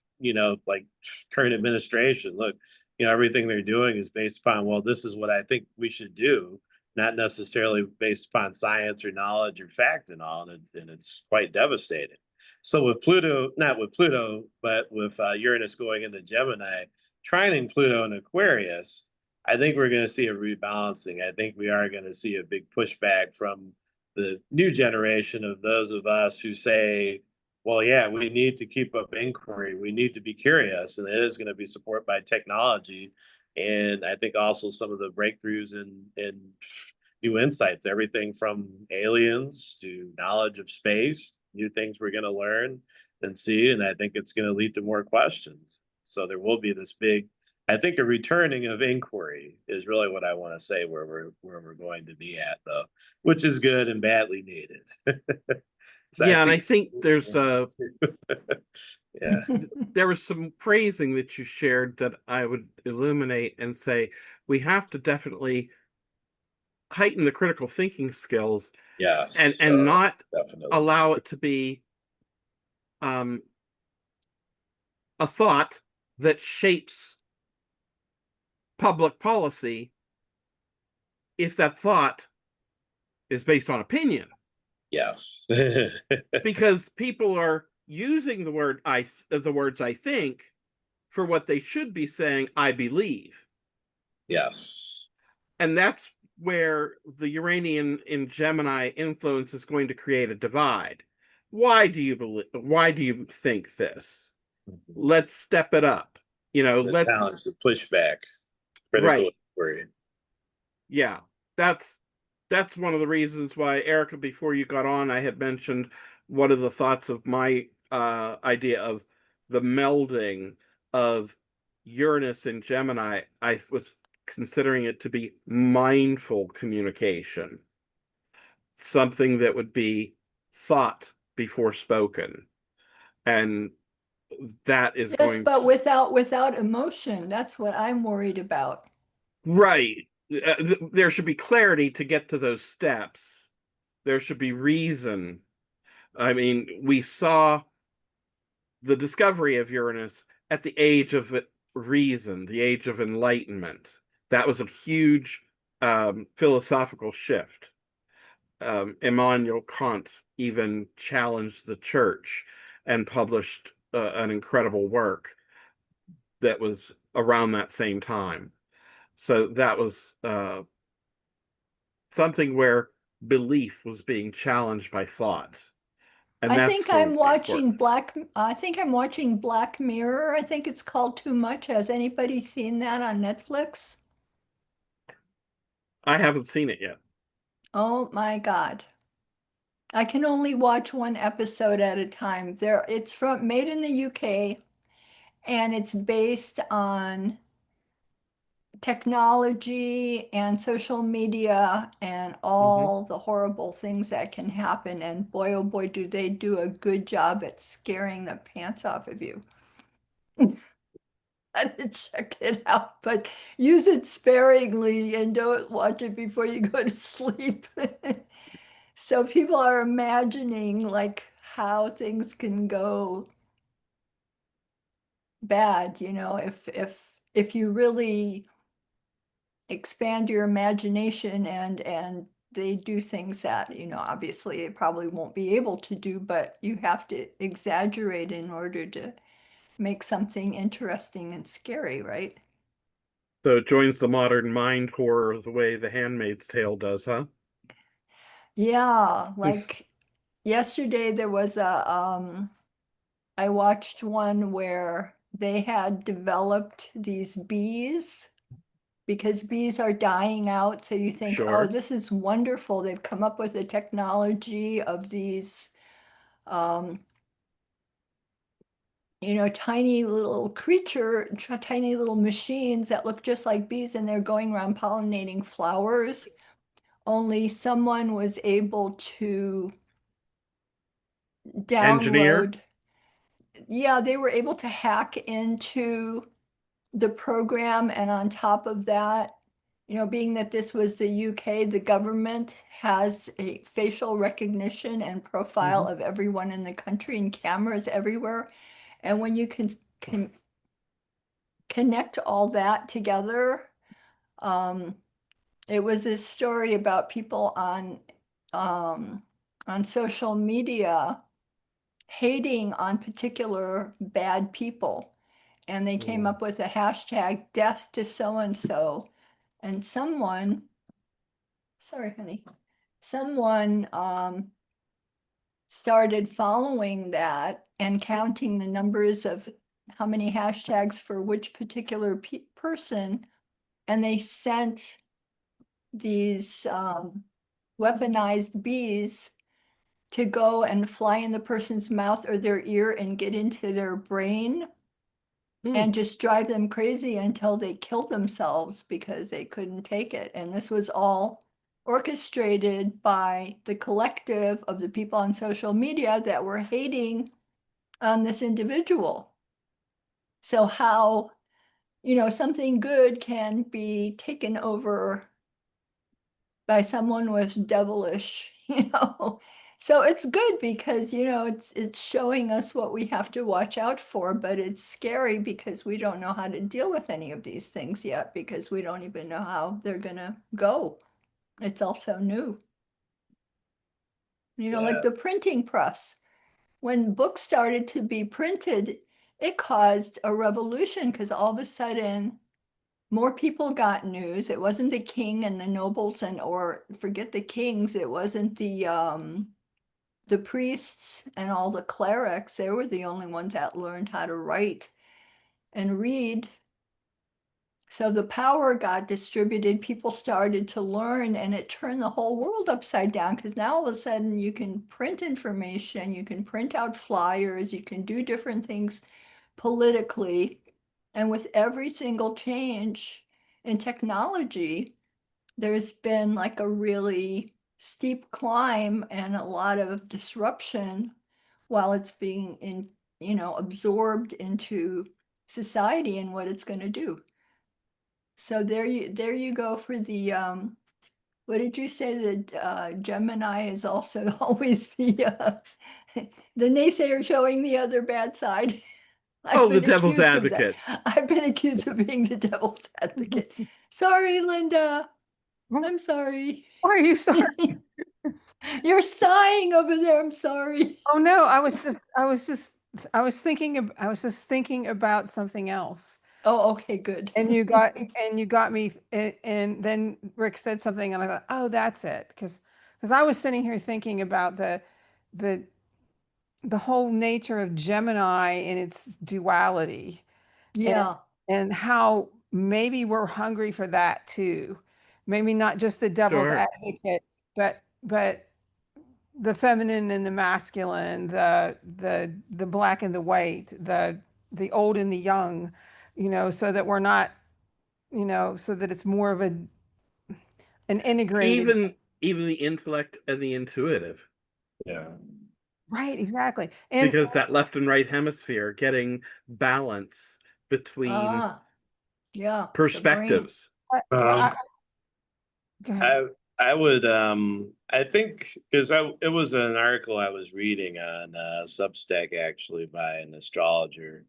like current administration. Look, everything they're doing is based upon, well, this is what I think we should do, not necessarily based upon science or knowledge or fact and all, and it's quite devastating. So with Pluto, not with Pluto, but with Uranus going into Gemini, trining Pluto in Aquarius, I think we're going to see a rebalancing. I think we are going to see a big pushback from the new generation of those of us who say, well, yeah, we need to keep up inquiry. We need to be curious, and it is going to be supported by technology. And I think also some of the breakthroughs in new insights, everything from aliens to knowledge of space, new things we're going to learn and see. And I think it's going to lead to more questions. So there will be this big, I think a returning of inquiry is really what I want to say where we're going to be at, though, which is good and badly needed. So I Yeah, and I think, think there's yeah, there was some phrasing that you shared that I would illuminate and say we have to definitely heighten the critical thinking skills and yes, not definitely. allow it to be um, a thought that shapes public policy if that thought is based on opinion, Yes. because people are using the words I think for what they should be saying I believe. Yes. And that's where the Uranian in Gemini influence is going to create a divide. Why do you think this? let's step it up. The Let's challenge, the pushback, critical right. inquiry. Yeah, that's one of the reasons why, Erica, before you got on, I had mentioned one of the thoughts of my idea of the melding of Uranus and Gemini. I was considering it to be mindful communication, something that would be thought before spoken, and that is Yes, going but to, without emotion. That's what I'm worried about. right. There should be clarity to get to those steps. There should be reason. I mean, we saw the discovery of Uranus at the age of reason, the age of enlightenment. That was a huge philosophical shift. Immanuel Kant even challenged the church and published an incredible work that was around that same time. So that was something where belief was being challenged by thought. And I that's think going I'm to be watching important. Black Mirror. I think it's called Too Much. Has anybody seen that on Netflix? I haven't seen it yet. Oh my God. I can only watch one episode at a time. It's made in the UK, and it's based on technology and social media and Mhm. all the horrible things that can happen. And boy, oh boy, do they do a good job at scaring the pants off of you. Had to check it out, but use it sparingly and don't watch it before you go to sleep. So people are imagining like how things can go bad, if you really expand your imagination and they do things that, obviously they probably won't be able to do, but you have to exaggerate in order to make something interesting and scary, right? So it joins the modern mind horror the way The Handmaid's Tale does, huh? Yeah, like yesterday there was I watched one where they had developed these bees because bees are dying out. So you think, oh, Sure. this is wonderful. They've come up with a technology of these, um, tiny little machines that look just like bees, and they're going around pollinating flowers. Only someone was able to Engineer? download, yeah, they were able to hack into the program, and on top of that, being that this was the UK, the government has a facial recognition and profile Mhm. of everyone in the country and cameras everywhere. And when you can connect all that together, um, it was this story about people um, on social media hating on particular bad people. And they came Mm. up with a hashtag death to so and so. And sorry, honey, someone started following that and counting the numbers of how many hashtags for which particular person. And they sent these weaponized bees to go and fly in the person's mouth or their ear and get into their brain Mm. and just drive them crazy until they killed themselves because they couldn't take it. And this was all orchestrated by the collective of the people on social media that were hating on this individual. So how, something good can be taken over by someone with devilish, So it's good because, it's showing us what we have to watch out for, but it's scary because we don't know how to deal with any of these things yet because we don't even know how they're gonna go. It's also new. Like Yeah. the printing press. When books started to be printed, it caused a revolution because all of a sudden more people got news. It wasn't the king and the nobles or forget the kings. It wasn't the priests and all the clerics, they were the only ones that learned how to write and read. So the power got distributed, people started to learn, and it turned the whole world upside down, because now all of a sudden you can print information, you can print out flyers, you can do different things politically. And with every single change in technology, there's been like a really steep climb and a lot of disruption while it's being absorbed into society and what it's going to do. So there you go for the what did you say that Gemini is also always the naysayer showing the other bad side? Oh, the devil's advocate. I've been accused of being the devil's advocate. Sorry, Linda. I'm sorry. Why are you sorry? You're sighing over there. I'm sorry. Oh no, I was just thinking about something else. Oh, okay, good. And you got me, and then Rick said something, and I thought, oh, that's it, because I was sitting here thinking about the whole nature of Gemini and its duality, Yeah. and how maybe we're hungry for that too. Maybe not just the devil's Sure. advocate, but the feminine and the masculine, the black and the white, the old and the young, so that we're not, so that it's more of an integrated. Even the intellect and the intuitive. Yeah. Right, exactly. And Because that left and right hemisphere getting balance between Yeah, the brain. perspectives. I- Um, go ahead. I would I think because it was an article I was reading on Substack actually by an astrologer.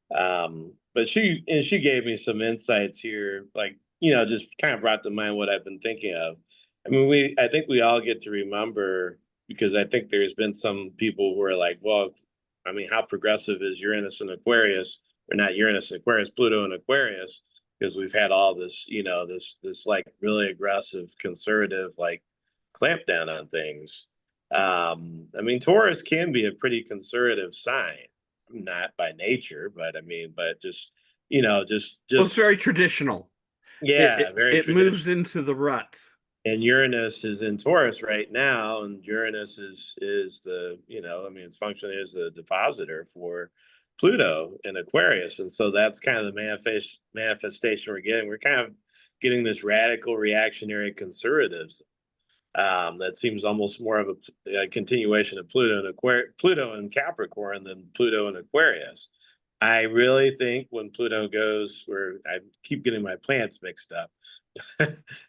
But she gave me some insights here, like, just kind of brought to mind what I've been thinking of. I mean, I think we all get to remember, because I think there's been some people who are like, well, I mean, how progressive is Uranus and Aquarius, or not Uranus and Aquarius, Pluto and Aquarius, because we've had all this, this like really aggressive conservative like clampdown on things. I mean, Taurus can be a pretty conservative sign, not by nature, but I mean, but just Well, it's very traditional. yeah, very It traditional. moves into the rut. And Uranus is in Taurus right now, and Uranus is the, I mean, its function is the depositor for Pluto in Aquarius, and so that's kind of the manifestation we're getting. We're kind of getting this radical reactionary conservatism that seems almost more of a continuation of Pluto and Capricorn than Pluto and Aquarius. I really think when Pluto goes, where I keep getting my plants mixed up.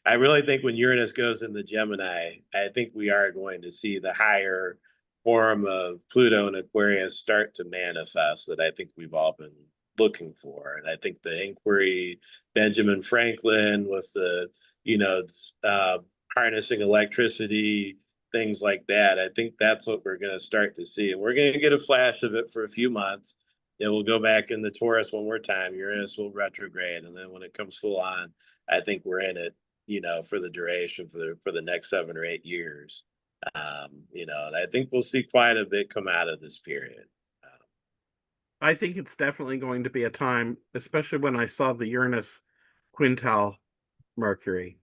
I really think when Uranus goes in the Gemini, I think we are going to see the higher form of Pluto and Aquarius start to manifest that I think we've all been looking for. And I think the inquiry, Benjamin Franklin with the, harnessing electricity, things like that, I think that's what we're going to start to see. And we're going to get a flash of it for a few months. It will go back in the Taurus one more time. Uranus will retrograde. And then when it comes full on, I think we're in it, for the duration for the next 7 or 8 years. And I think we'll see quite a bit come out of this period. I think it's definitely going to be a time, especially when I saw the Uranus quintile Mercury,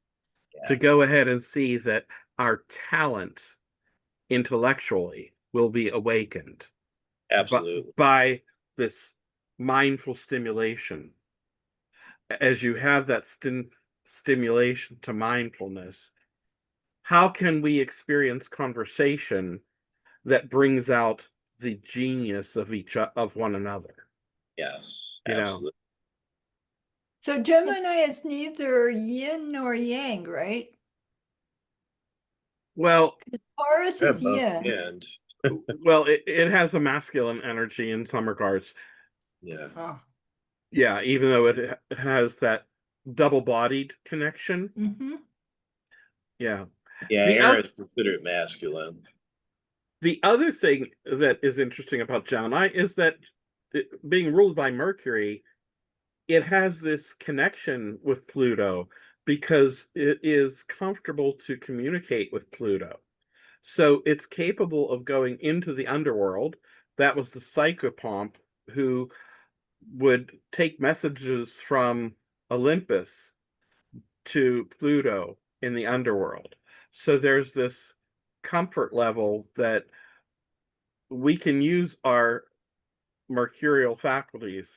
to go ahead and see that our talent intellectually will be awakened. Absolutely. By this mindful stimulation. As you have that stimulation to mindfulness, how can we experience conversation that brings out the genius of one another? Yes, absolutely. So Gemini is neither yin nor yang, right? Well, Taurus is yin. And well, it has a masculine energy in some regards. yeah. Oh. Yeah, even though it has that double-bodied connection. Mm-hmm. Yeah. Yeah, air is considered masculine. The other thing that is interesting about Gemini is that being ruled by Mercury, it has this connection with Pluto because it is comfortable to communicate with Pluto. So it's capable of going into the underworld. That was the psychopomp who would take messages from Olympus to Pluto in the underworld. So there's this comfort level that we can use our mercurial faculties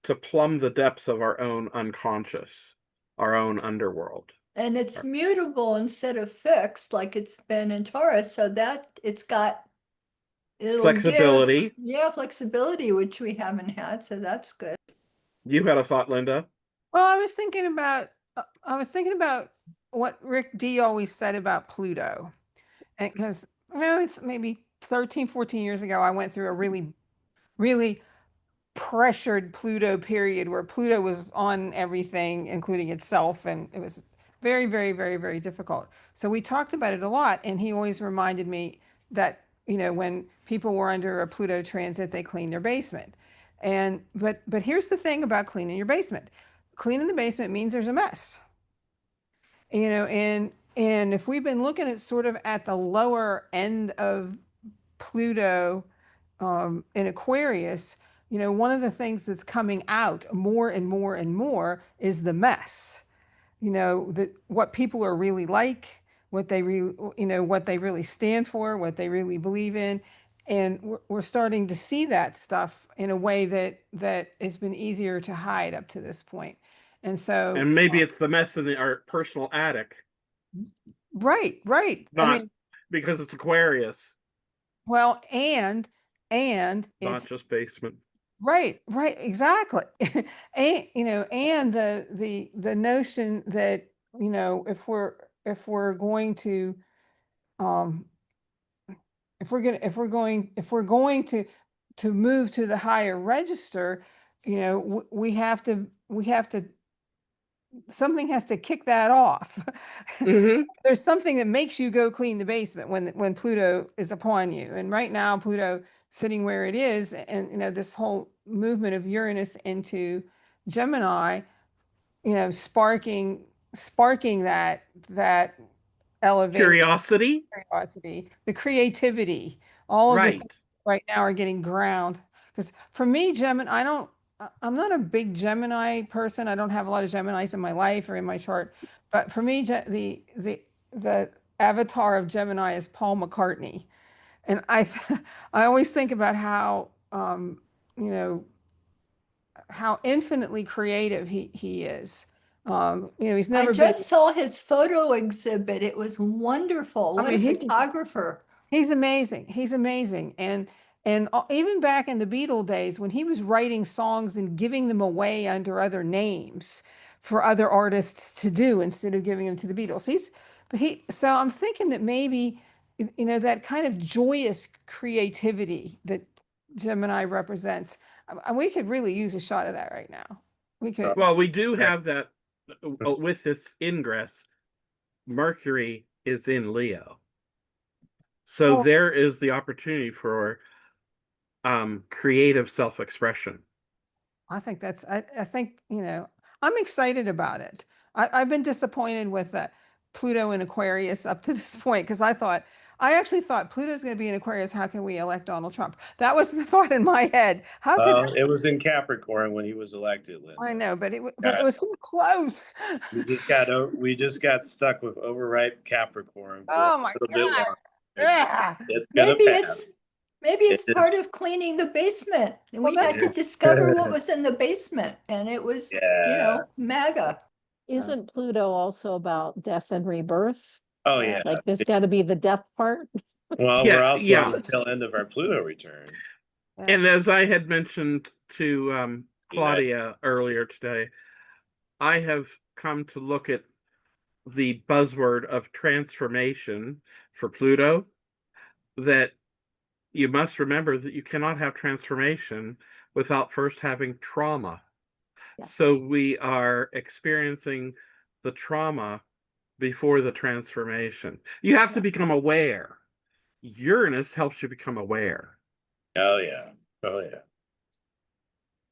to plumb the depths of our own unconscious, our own underworld. And it's mutable instead of fixed like it's been in Taurus, so that it'll Flexibility. give, yeah, flexibility, which we haven't had, so that's good. You had a thought, Linda? Well, I was thinking about what Rick D always said about Pluto. And because, it's maybe 13, 14 years ago, I went through a really, really pressured Pluto period where Pluto was on everything, including itself. And it was very, very, very, very difficult. So we talked about it a lot. And he always reminded me that, when people were under a Pluto transit, they cleaned their basement. But here's the thing about cleaning your basement. Cleaning the basement means there's a mess. And if we've been looking at sort of at the lower end of Pluto in Aquarius, one of the things that's coming out more and more and more is the mess. What people are really like, what they really stand for, what they really believe in. And we're starting to see that stuff in a way that has been easier to hide up to this point. And so, And maybe it's the mess in our personal attic. right. Not because it's Aquarius. Well, and Not it's just basement. right, exactly. And the notion that, if we're going to if we're going move to the higher register, we have to something has to kick that off. Mm-hmm. There's something that makes you go clean the basement when Pluto is upon you. And right now, Pluto sitting where it is, and this whole movement of Uranus into Gemini, sparking that elevated Curiosity. the creativity, all of the Right. things right now are getting ground. Because for me, Gemini, I'm not a big Gemini person. I don't have a lot of Geminis in my life or in my chart. But for me, the avatar of Gemini is Paul McCartney. And I always think about how, how infinitely creative he is. He's I never been. just saw his photo exhibit. It was wonderful. I What a mean, photographer. He's amazing. He's amazing. And even back in the Beatle days when he was writing songs and giving them away under other names for other artists to do instead of giving them to the Beatles. So I'm thinking that maybe, that kind of joyous creativity that Gemini represents, we could really use a shot of that right now. We could. Well, we do have that with this ingress. Mercury is in Leo. So Well, there is the opportunity for creative self-expression. I think I'm excited about it. I've been disappointed with Pluto in Aquarius up to this point because I actually thought Pluto's going to be in Aquarius. How can we elect Donald Trump? That was the thought in my head. How could It was in Capricorn when he was elected, Linda. I know, but it was so close. We just got stuck with overripe Capricorn for Oh a my little bit God. longer. Yeah. It's gonna pass. Maybe it's part of cleaning the basement. And Well, we had to that's- discover what was in the basement, and it was, Yeah. MAGA. Isn't Pluto also about death and rebirth? Oh yeah. Like there's got to be the death part. Well, Yeah, we're also yeah. on the tail end of our Pluto return. And as I had mentioned to Claudia earlier today, I have come to look at the buzzword of transformation for Pluto, that you must remember that you cannot have transformation without first having trauma. Yes. So we are experiencing the trauma before the transformation. You have to become aware. Uranus helps you become aware. Oh yeah. Oh yeah.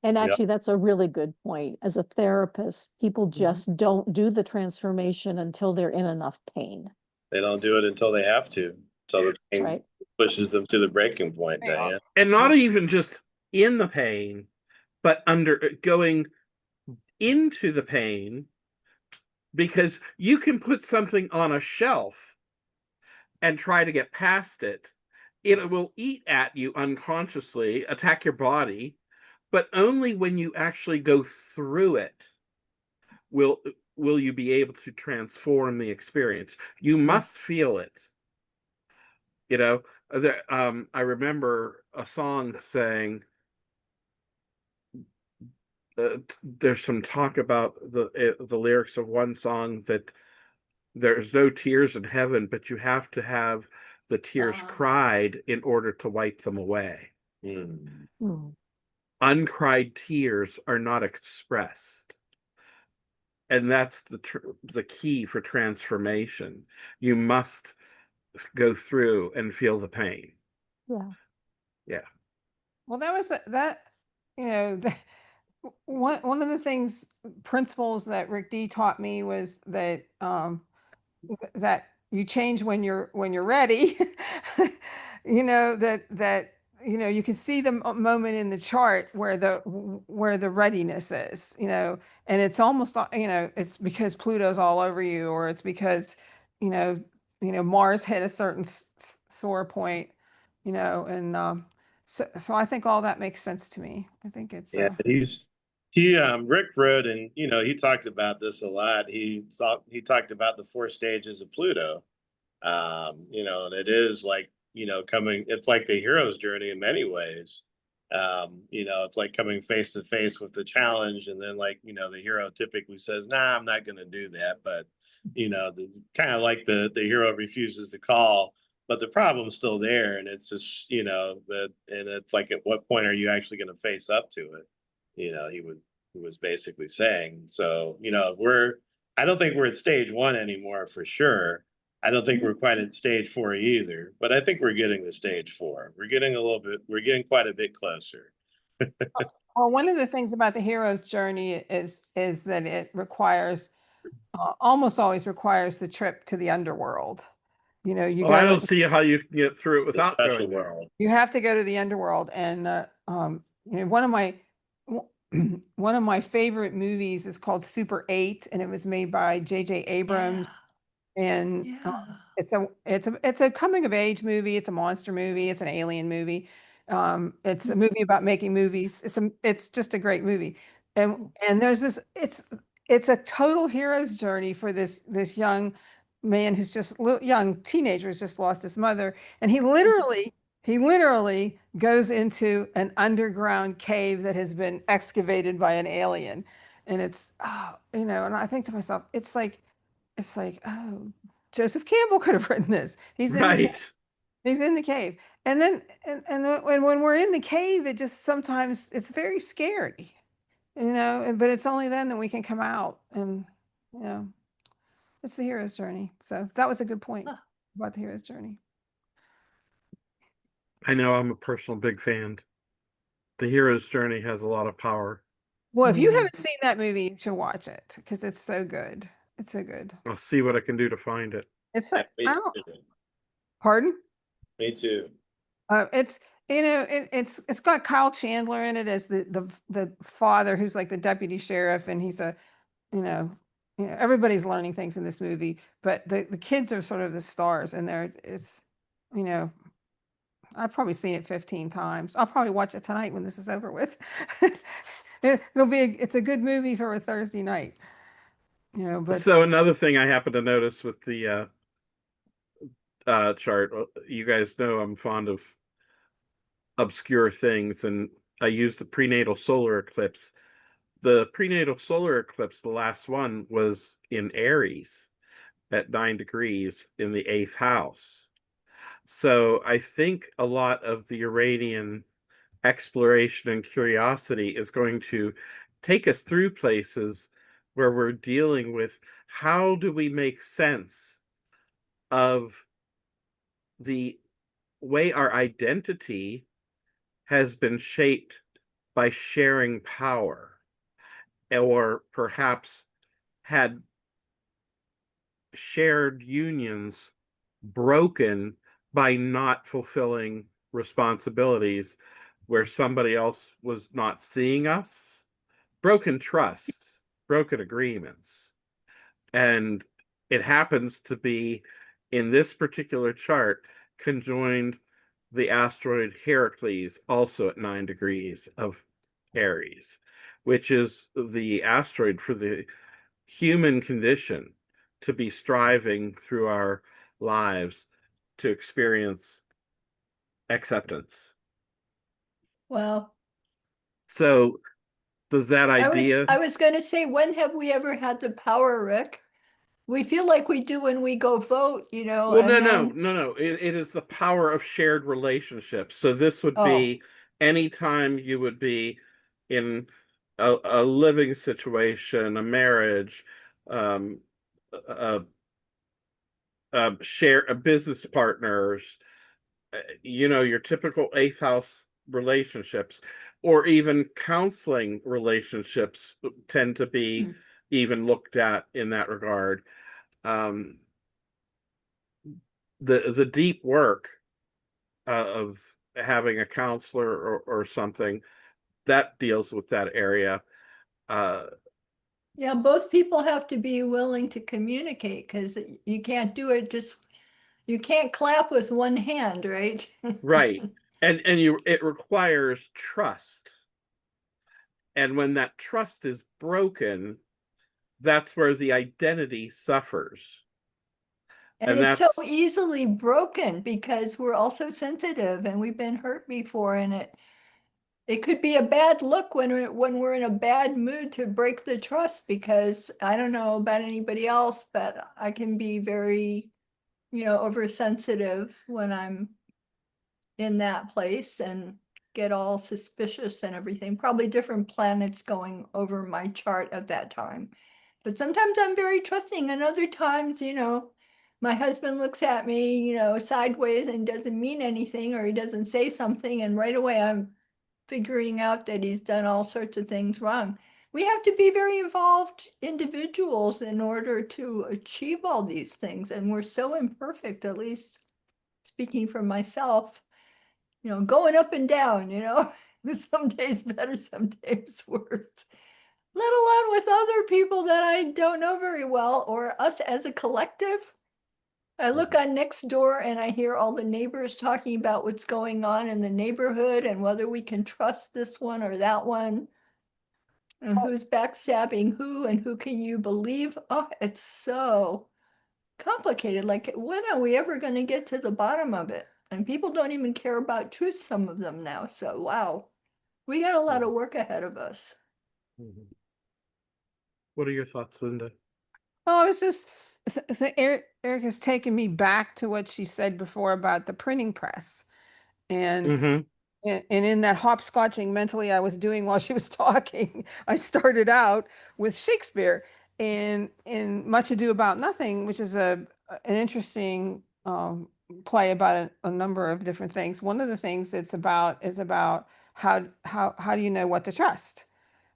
And Yeah. actually, that's a really good point. As a therapist, people just don't do the transformation until they're in enough pain. They don't do it until they have to. So the That's pain right. pushes them to the breaking point, Right. Diane. And not even just in the pain, but going into the pain, because you can put something on a shelf and try to get past it. It will eat at you unconsciously, attack your body, but only when you actually go through it will you be able to transform the experience. You must feel it. You know, I remember a song saying, there's some talk about the lyrics of one song that there's no tears in heaven, but you have to have the tears cried in order to wipe them away. Mm. Hmm. Uncried tears are not expressed. And that's the key for transformation. You must go through and feel the pain. Yeah. Yeah. Well, that was that, you know, one of the things, principles that Rick D taught me was that that you change when you're ready. You know, that you know, you can see the moment in the chart where the readiness is, you know, and it's almost you know, it's because Pluto's all over you, or it's because you know Mars hit a certain sore point, you know, and so I think all that makes sense to me. I think it's Yeah, Rick wrote, and he talked about this a lot. He talked about the 4 stages of Pluto. And it is like, it's like the hero's journey in many ways. It's like coming face to face with the challenge, and then like, the hero typically says, nah, I'm not gonna do that. But the kind of like the hero refuses the call, but the problem's still there, and it's just, and it's like, at what point are you actually gonna face up to it? He was basically saying. So, I don't think we're at stage 1 anymore for sure. I don't think we're quite at stage 4 either, but I think we're getting to stage 4. We're getting quite a bit closer. well, one of the things about the hero's journey is that it requires almost always requires the trip to the underworld. You know, you Well, I go, don't see how you can get through it The without special going there. world. you have to go to the underworld, and you know, one of my favorite movies is called Super 8, and it was made by J.J. Abrams. And Yeah. it's a coming of age movie. It's a monster movie. It's an alien movie. It's a movie about making movies. It's just a great movie. And there's this, it's a total hero's journey for this young man who's just young teenager who's just lost his mother, and he literally goes into an underground cave that has been excavated by an alien. And it's, oh, you know, and I think to myself, it's like, oh, Joseph Campbell could have written this. He's in the Right. cave. He's in the cave. And then when we're in the cave, it just sometimes it's very scary, you know, but it's only then that we can come out, and you know, it's the hero's journey. So that was a good point Huh. about the hero's journey. I know I'm a personal big fan. The hero's journey has a lot of power. Well, if you Mhm. haven't seen that movie, you should watch it because it's so good. It's so good. I'll see what I can do to find it. It's Yeah, like, me I don't, too. pardon? Me too. It's you know it's got Kyle Chandler in it as the father who's like the deputy sheriff, and he's a everybody's learning things in this movie, but the kids are sort of the stars, and it's you know I've probably seen it 15 times. I'll probably watch it tonight when this is over with. It's a good movie for a Thursday night, you know. But So another thing I happen to notice with the chart, you guys know I'm fond of obscure things, and I use the prenatal solar eclipse. The prenatal solar eclipse, the last one, was in Aries at 9 degrees in the 8th house. So I think a lot of the Uranian exploration and curiosity is going to take us through places where we're dealing with how do we make sense of the way our identity has been shaped by sharing power, or perhaps had shared unions broken by not fulfilling responsibilities where somebody else was not seeing us, broken trust, broken agreements. And it happens to be in this particular chart conjoined the asteroid Heracles, also at 9 degrees of Aries, which is the asteroid for the human condition to be striving through our lives to experience acceptance. Well, So, does that idea? I was going to say, when have we ever had the power, Rick? We feel like we do when we go vote, you know, Well, and no. It is the power of shared relationships. So this would oh, be anytime you would be in a living situation, a marriage, um, a, a business partners, your typical eighth house relationships, or even counseling relationships tend to be mm. even looked at in that regard. Um, the deep work of having a counselor or something that deals with that area. Uh, Yeah, both people have to be willing to communicate because you can't do it just, you can't clap with one hand, right? right. And it requires trust. And when that trust is broken, that's where the identity suffers. And And it's so that's easily broken because we're also sensitive and we've been hurt before, and it could be a bad look when we're in a bad mood to break the trust, because I don't know about anybody else, but I can be very, oversensitive when I'm in that place and get all suspicious and everything. Probably different planets going over my chart at that time. But sometimes I'm very trusting, and other times, my husband looks at me, sideways and doesn't mean anything, or he doesn't say something, and right away I'm figuring out that he's done all sorts of things wrong. We have to be very involved individuals in order to achieve all these things, and we're so imperfect, at least speaking for myself, going up and down, some days better, some days worse, let alone with other people that I don't know very well, or us as a collective. I look on next door and I hear all the neighbors talking about what's going on in the neighborhood and whether we can trust this one or that one, and who's backstabbing who and who can you believe. Oh, it's so complicated. Like, when are we ever going to get to the bottom of it? And people don't even care about truth, some of them now. So, wow, we got a lot of work ahead of us. What are your thoughts, Linda? Oh, it's just Eric has taken me back to what she said before about the printing press. And Mm-hmm. and in that hopscotching mentally I was doing while she was talking, I started out with Shakespeare in Much Ado About Nothing, which is an interesting play about a number of different things. One of the things it's about is about how do you know what to trust?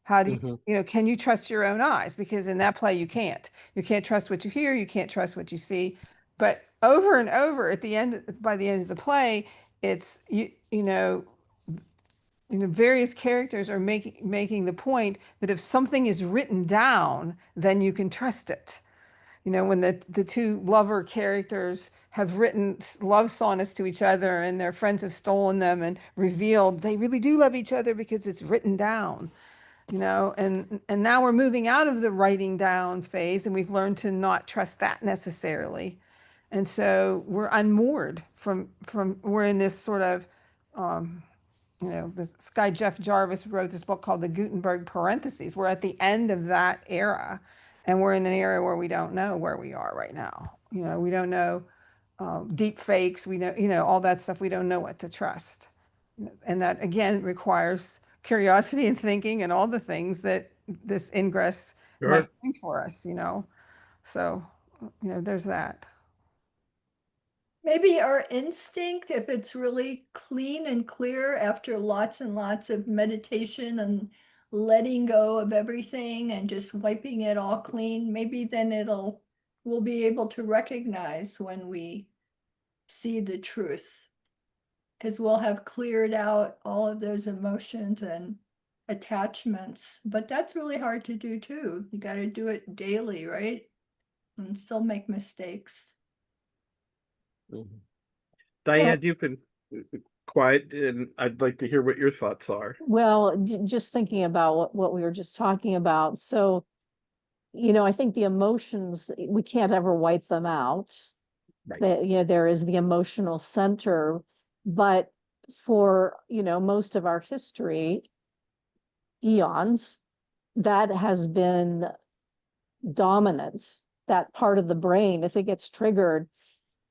How do Mm-hmm. can you trust your own eyes? Because in that play, you can't. You can't trust what you hear. You can't trust what you see. But over and over at the end, by the end of the play, it's various characters are making the point that if something is written down, then you can trust it. When the two lover characters have written love sonnets to each other and their friends have stolen them and revealed they really do love each other because it's written down. And now we're moving out of the writing down phase, and we've learned to not trust that necessarily. And so we're unmoored from we're in this sort of this guy Jeff Jarvis wrote this book called The Gutenberg Parentheses. We're at the end of that era, and we're in an era where we don't know where we are right now. We don't know deep fakes. We know, all that stuff. We don't know what to trust. And that again requires curiosity and thinking and all the things that this ingress might Sure. bring for us. So, there's that. Maybe our instinct, if it's really clean and clear after lots and lots of meditation and letting go of everything and just wiping it all clean, maybe then we'll be able to recognize when we see the truth. Because we'll have cleared out all of those emotions and attachments. But that's really hard to do too. You got to do it daily, right? And still make mistakes. Mhm. Diane, you've been quiet, and I'd like to hear what your thoughts are. Well, just thinking about what we were just talking about. So, I think the emotions, we can't ever wipe them out. Right. That, there is the emotional center, but for, most of our history, eons, that has been dominant. That part of the brain, if it gets triggered,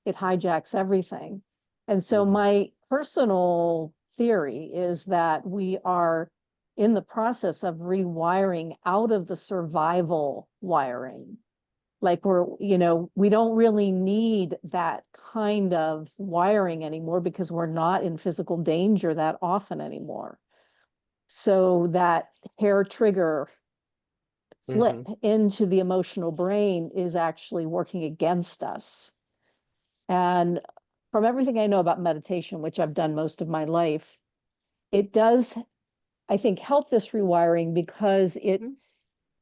it hijacks everything. And so Mhm. my personal theory is that we are in the process of rewiring out of the survival wiring. Like we don't really need that kind of wiring anymore because we're not in physical danger that often anymore. So that hair trigger flip into the emotional brain is actually working against us. And from everything I know about meditation, which I've done most of my life, it does, I think, help this rewiring because it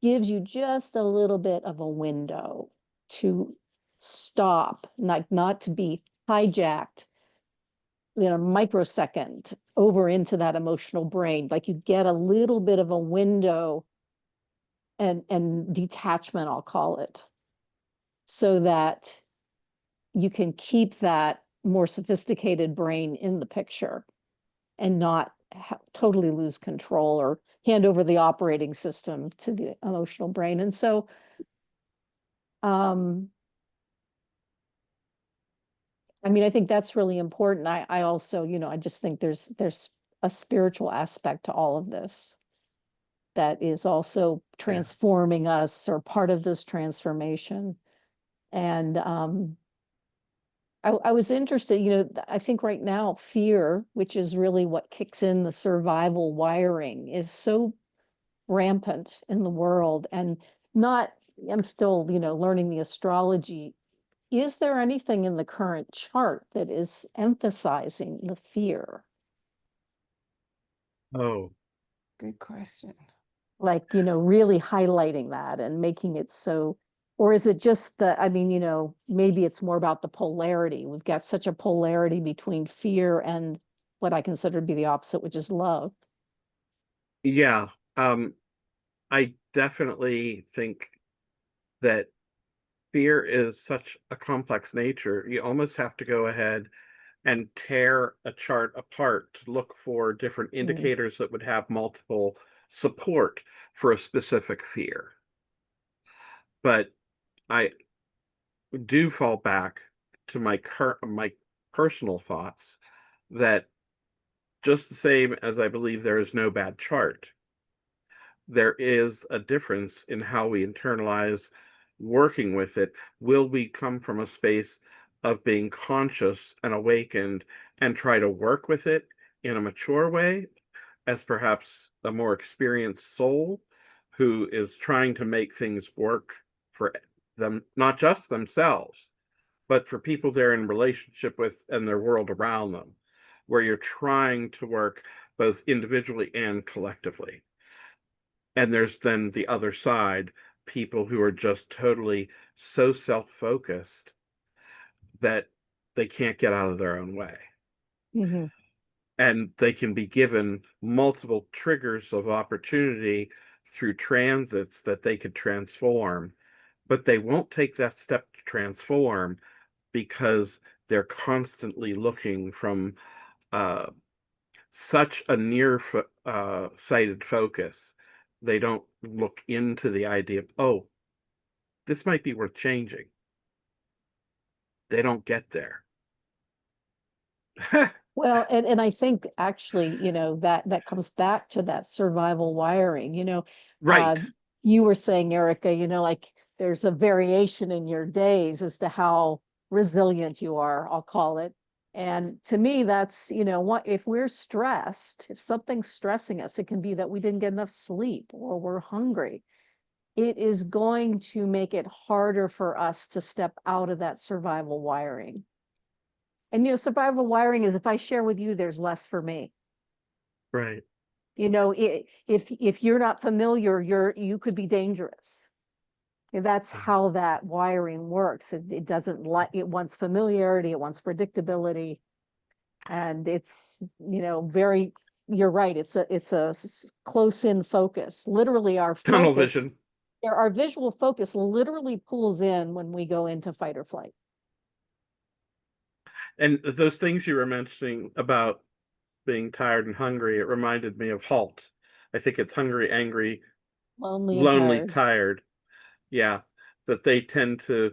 gives you just a little bit of a window to stop, not to be hijacked in a microsecond over into that emotional brain. Like you get a little bit of a window and detachment, I'll call it, so that you can keep that more sophisticated brain in the picture and not totally lose control or hand over the operating system to the emotional brain. And so, I think that's really important. I also, I just think there's a spiritual aspect to all of this that is also transforming us or part of this transformation. And I was interested, I think right now fear, which is really what kicks in the survival wiring, is so rampant in the world. And not, I'm still, learning the astrology. Is there anything in the current chart that is emphasizing the fear? Oh, Good question. Like, really highlighting that and making it so, or is it just maybe it's more about the polarity. We've got such a polarity between fear and what I consider to be the opposite, which is love. yeah. I definitely think that fear is such a complex nature. You almost have to go ahead and tear a chart apart to look for different indicators that would have multiple support for a specific fear. But I do fall back to my personal thoughts that just the same as I believe there is no bad chart, there is a difference in how we internalize working with it. Will we come from a space of being conscious and awakened and try to work with it in a mature way as perhaps a more experienced soul who is trying to make things work for them, not just themselves, but for people they're in relationship with and their world around them, where you're trying to work both individually and collectively. And there's then the other side, people who are just totally so self-focused that they can't get out of their own way. Mm-hmm. And they can be given multiple triggers of opportunity through transits that they could transform, but they won't take that step to transform because they're constantly looking from such a near sighted focus. They don't look into the idea of, oh, this might be worth changing. They don't get there. Well, and I think actually, that comes back to that survival wiring. Right. You were saying, Erica, like there's a variation in your days as to how resilient you are, I'll call it. And to me, that's, what if we're stressed, if something's stressing us, it can be that we didn't get enough sleep or we're hungry. It is going to make it harder for us to step out of that survival wiring. And survival wiring is, if I share with you, there's less for me. Right. If you're not familiar, you could be dangerous. And that's how that wiring works. It doesn't like, it wants familiarity, it wants predictability. And it's, very, you're right. It's a close in focus. Literally our Tunnel focus, vision. our visual focus literally pulls in when we go into fight or flight. And those things you were mentioning about being tired and hungry, it reminded me of HALT. I think it's hungry, angry, Lonely and lonely, tired. tired. Yeah, that they tend to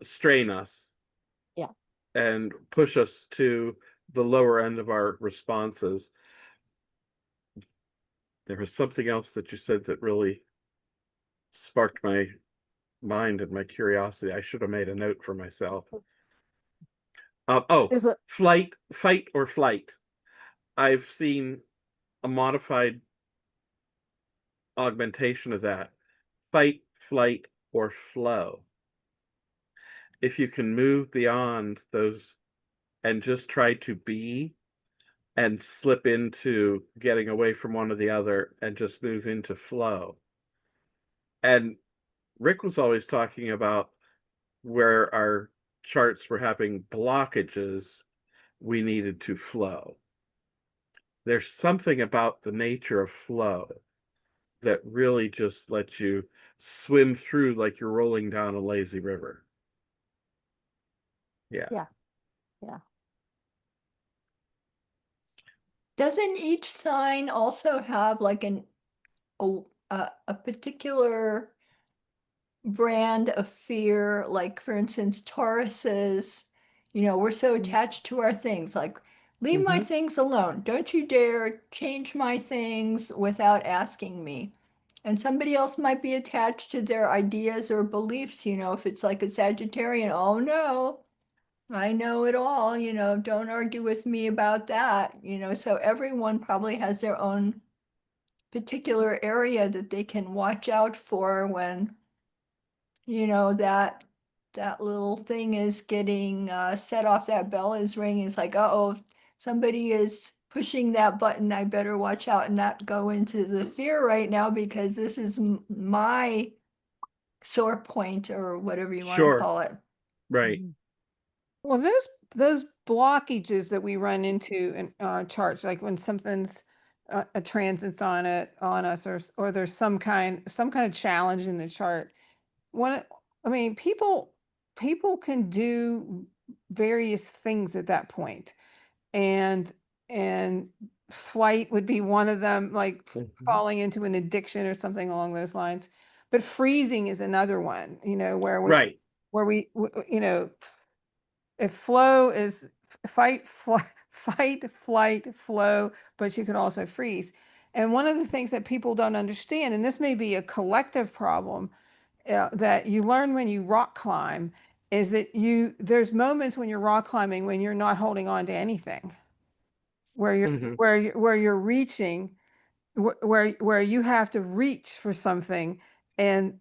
strain us. Yeah. And push us to the lower end of our responses. There was something else that you said that really sparked my mind and my curiosity. I should have made a note for myself. There's a Fight or flight. I've seen a modified augmentation of that. Fight, flight, or flow. If you can move beyond those and just try to be and slip into getting away from one or the other and just move into flow. And Rick was always talking about where our charts were having blockages, we needed to flow. There's something about the nature of flow that really just lets you swim through like you're rolling down a lazy river. Yeah. Yeah. Yeah. Doesn't each sign also have like a particular brand of fear? Like, for instance, Tauruses, we're so attached to our things, like, leave my Mhm. things alone. Don't you dare change my things without asking me. And somebody else might be attached to their ideas or beliefs, if it's like a Sagittarian, oh no, I know it all, don't argue with me about that, so everyone probably has their own particular area that they can watch out for when, that little thing is getting set off, that bell is ringing. It's like, uh-oh, somebody is pushing that button. I better watch out and not go into the fear right now, because this is my sore point, or whatever you want to Sure. call it. Right. Well, those blockages that we run into in our charts, like when something's a transit's on us, or there's some kind of challenge in the chart. I mean, people can do various things at that point, and flight would be one of them, like Mhm. falling into an addiction or something along those lines. But freezing is another one, Right. where if flow is fight, fight, flight, flow, but you can also freeze. And one of the things that people don't understand, and this may be a collective problem, that you learn when you rock climb, is that there's moments when you're rock climbing when you're not holding on to anything, where you're Mhm. where you're reaching, where you have to reach for something, and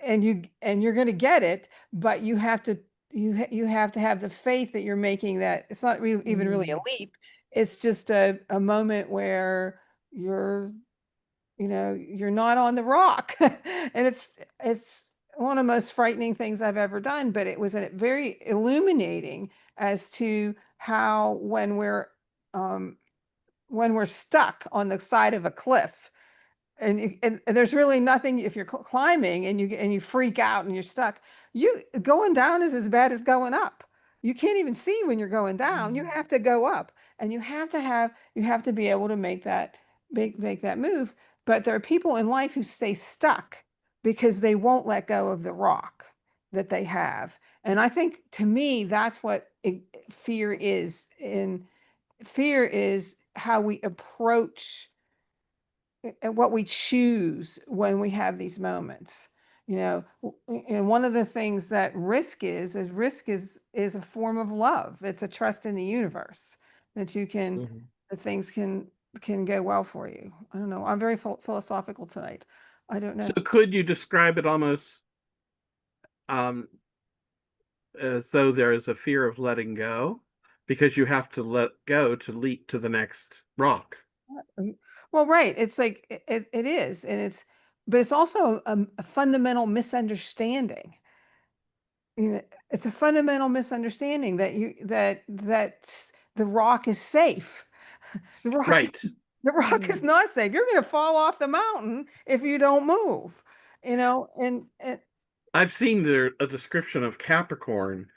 you're going to get it, but you have to you have to have the faith that you're making that. It's not even really a leap. It's just a moment where you're you're not on the rock. And it's one of the most frightening things I've ever done, but it was very illuminating as to how when we're stuck on the side of a cliff, and there's really nothing. If you're climbing and you freak out and you're stuck, you going down is as bad as going up. You can't even see when you're going down. You have to go up, and you have to be able to make that move. But there are people in life who stay stuck because they won't let go of the rock that they have. And I think, to me, that's what fear is. And fear is how we approach and what we choose when we have these moments. And one of the things that risk is a form of love. It's a trust in the universe that Mhm. that things can go well for you. I don't know. I'm very philosophical tonight. I don't So know. could you describe it almost um as though there is a fear of letting go because you have to let go to leap to the next rock. Well, right. It's like it is, and but it's also a fundamental misunderstanding. You know, it's a fundamental misunderstanding that the rock is safe. The rock is Right. the rock is Mm. not safe. You're going to fall off the mountain if you don't move. And I've seen a description of Capricorn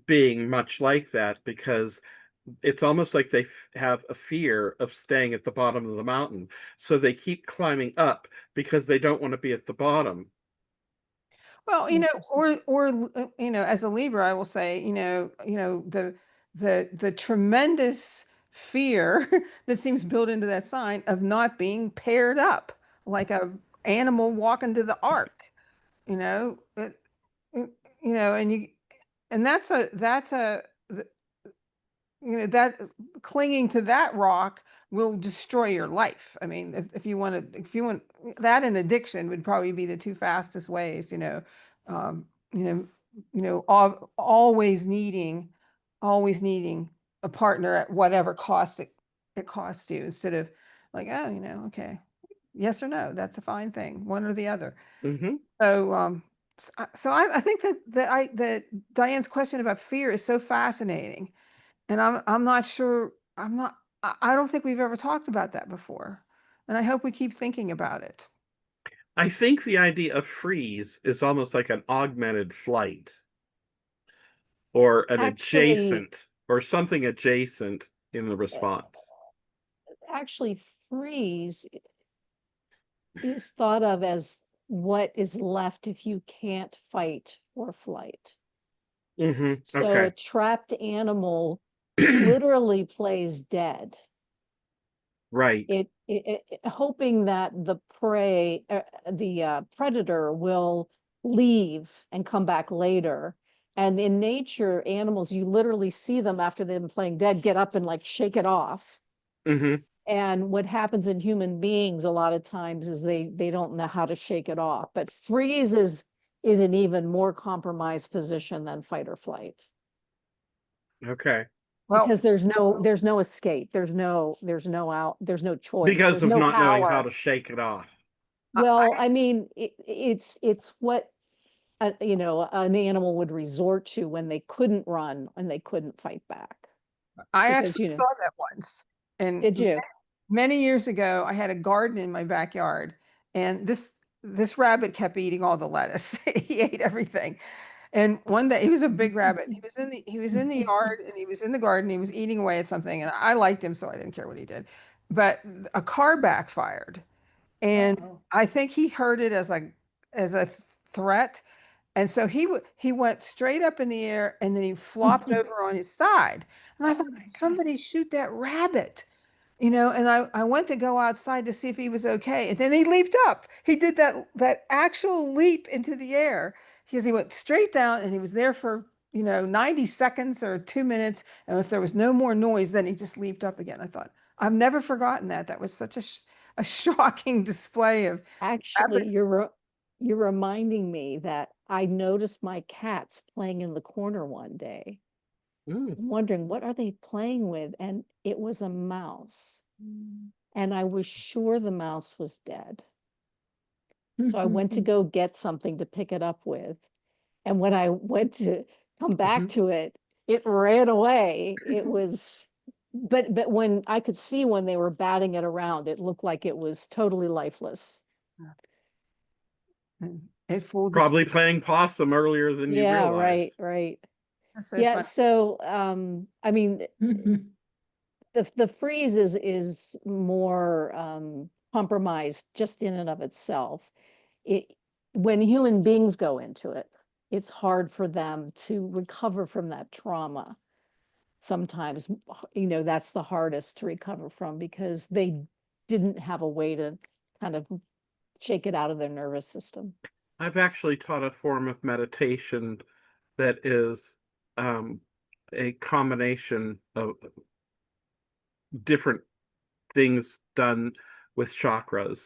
being much like that because it's almost like they have a fear of staying at the bottom of the mountain. So they keep climbing up because they don't want to be at the bottom. well, Interesting. as a Libra, I will say, the tremendous fear that seems built into that sign of not being paired up like a animal walking to the ark. You know, it- and that's a that clinging to that rock will destroy your life. I mean, if you want that, and addiction would probably be the two fastest ways, um, you know, always needing a partner at whatever cost it costs you, instead of like, oh, okay, yes or no, that's a fine thing, one or the other. Hmm. So, I think that Diane's question about fear is so fascinating, and I'm not sure, I don't think we've ever talked about that before. And I hope we keep thinking about it. I think the idea of freeze is almost like an augmented flight or an Actually, adjacent or something adjacent in the uh, response. actually, freeze is thought of as what is left if you can't fight or flight. Hmm. So a Okay. trapped animal literally plays dead. Right. Hoping that the prey, the predator will leave and come back later. And in nature, animals, you literally see them after they've been playing dead, get up and like shake it off. Hmm. And what happens in human beings a lot of times is they don't know how to shake it off. But freeze is an even more compromised position than fight or flight, Okay. Well, because there's no escape. There's no choice. Because There's of no not knowing how power. to shake it off. Well, I mean, it's what an animal would resort to when they couldn't run and they couldn't fight back. I Because, actually saw that once. And did you? many years ago, I had a garden in my backyard, and this rabbit kept eating all the lettuce. He ate everything. And one day, he was a big rabbit. He was in the yard, and he was in the garden. He was eating away at something, and I liked him, so I didn't care what he did. But a car backfired, and Uh-oh. I think he heard it as a threat, and so he went straight up in the air, and then he flopped over on his side. And I Oh thought, my God. somebody shoot that rabbit. And I went to go outside to see if he was okay. And then he leaped up. He did that actual leap into the air, because he went straight down, and he was there for, 90 seconds or 2 minutes. And if there was no more noise, then he just leaped up again. I thought, I've never forgotten that. That was such a shocking display of Actually, rapid. you're reminding me that I noticed my cats playing in the corner one day. Mm. I'm wondering, what are they playing with? And it was a mouse. And I was sure the mouse was dead. So I went to go get something to pick it up with. And when I went to come back Hmm. to it, it ran away. But when I could see when they were batting it around, it looked like it was totally lifeless. It fooled the kid. Probably playing possum earlier than you Yeah, realized. right. That's so Yeah, funny. so I mean, the freeze is more compromised just in and of itself. It When human beings go into it, it's hard for them to recover from that trauma. Sometimes, that's the hardest to recover from, because they didn't have a way to kind of shake it out of their nervous system. I've actually taught a form of meditation that is um, a combination of different things done with chakras,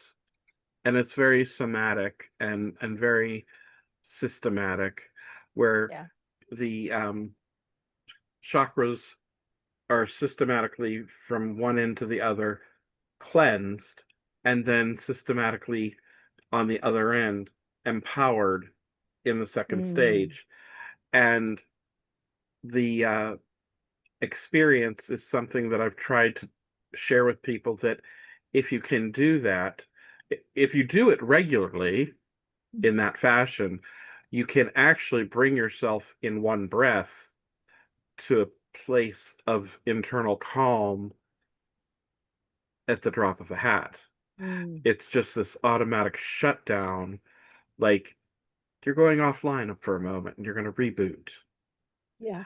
and it's very somatic and very systematic, where Yeah. the chakras are systematically from one end to the other cleansed, and then systematically on the other end empowered in the second stage. And the experience is something that I've tried to share with people, that if you can do that, if you do it regularly in that fashion, you can actually bring yourself in one breath to a place of internal calm at the drop of a hat. It's just this automatic shutdown, like you're going offline for a moment and you're going to reboot. Yeah.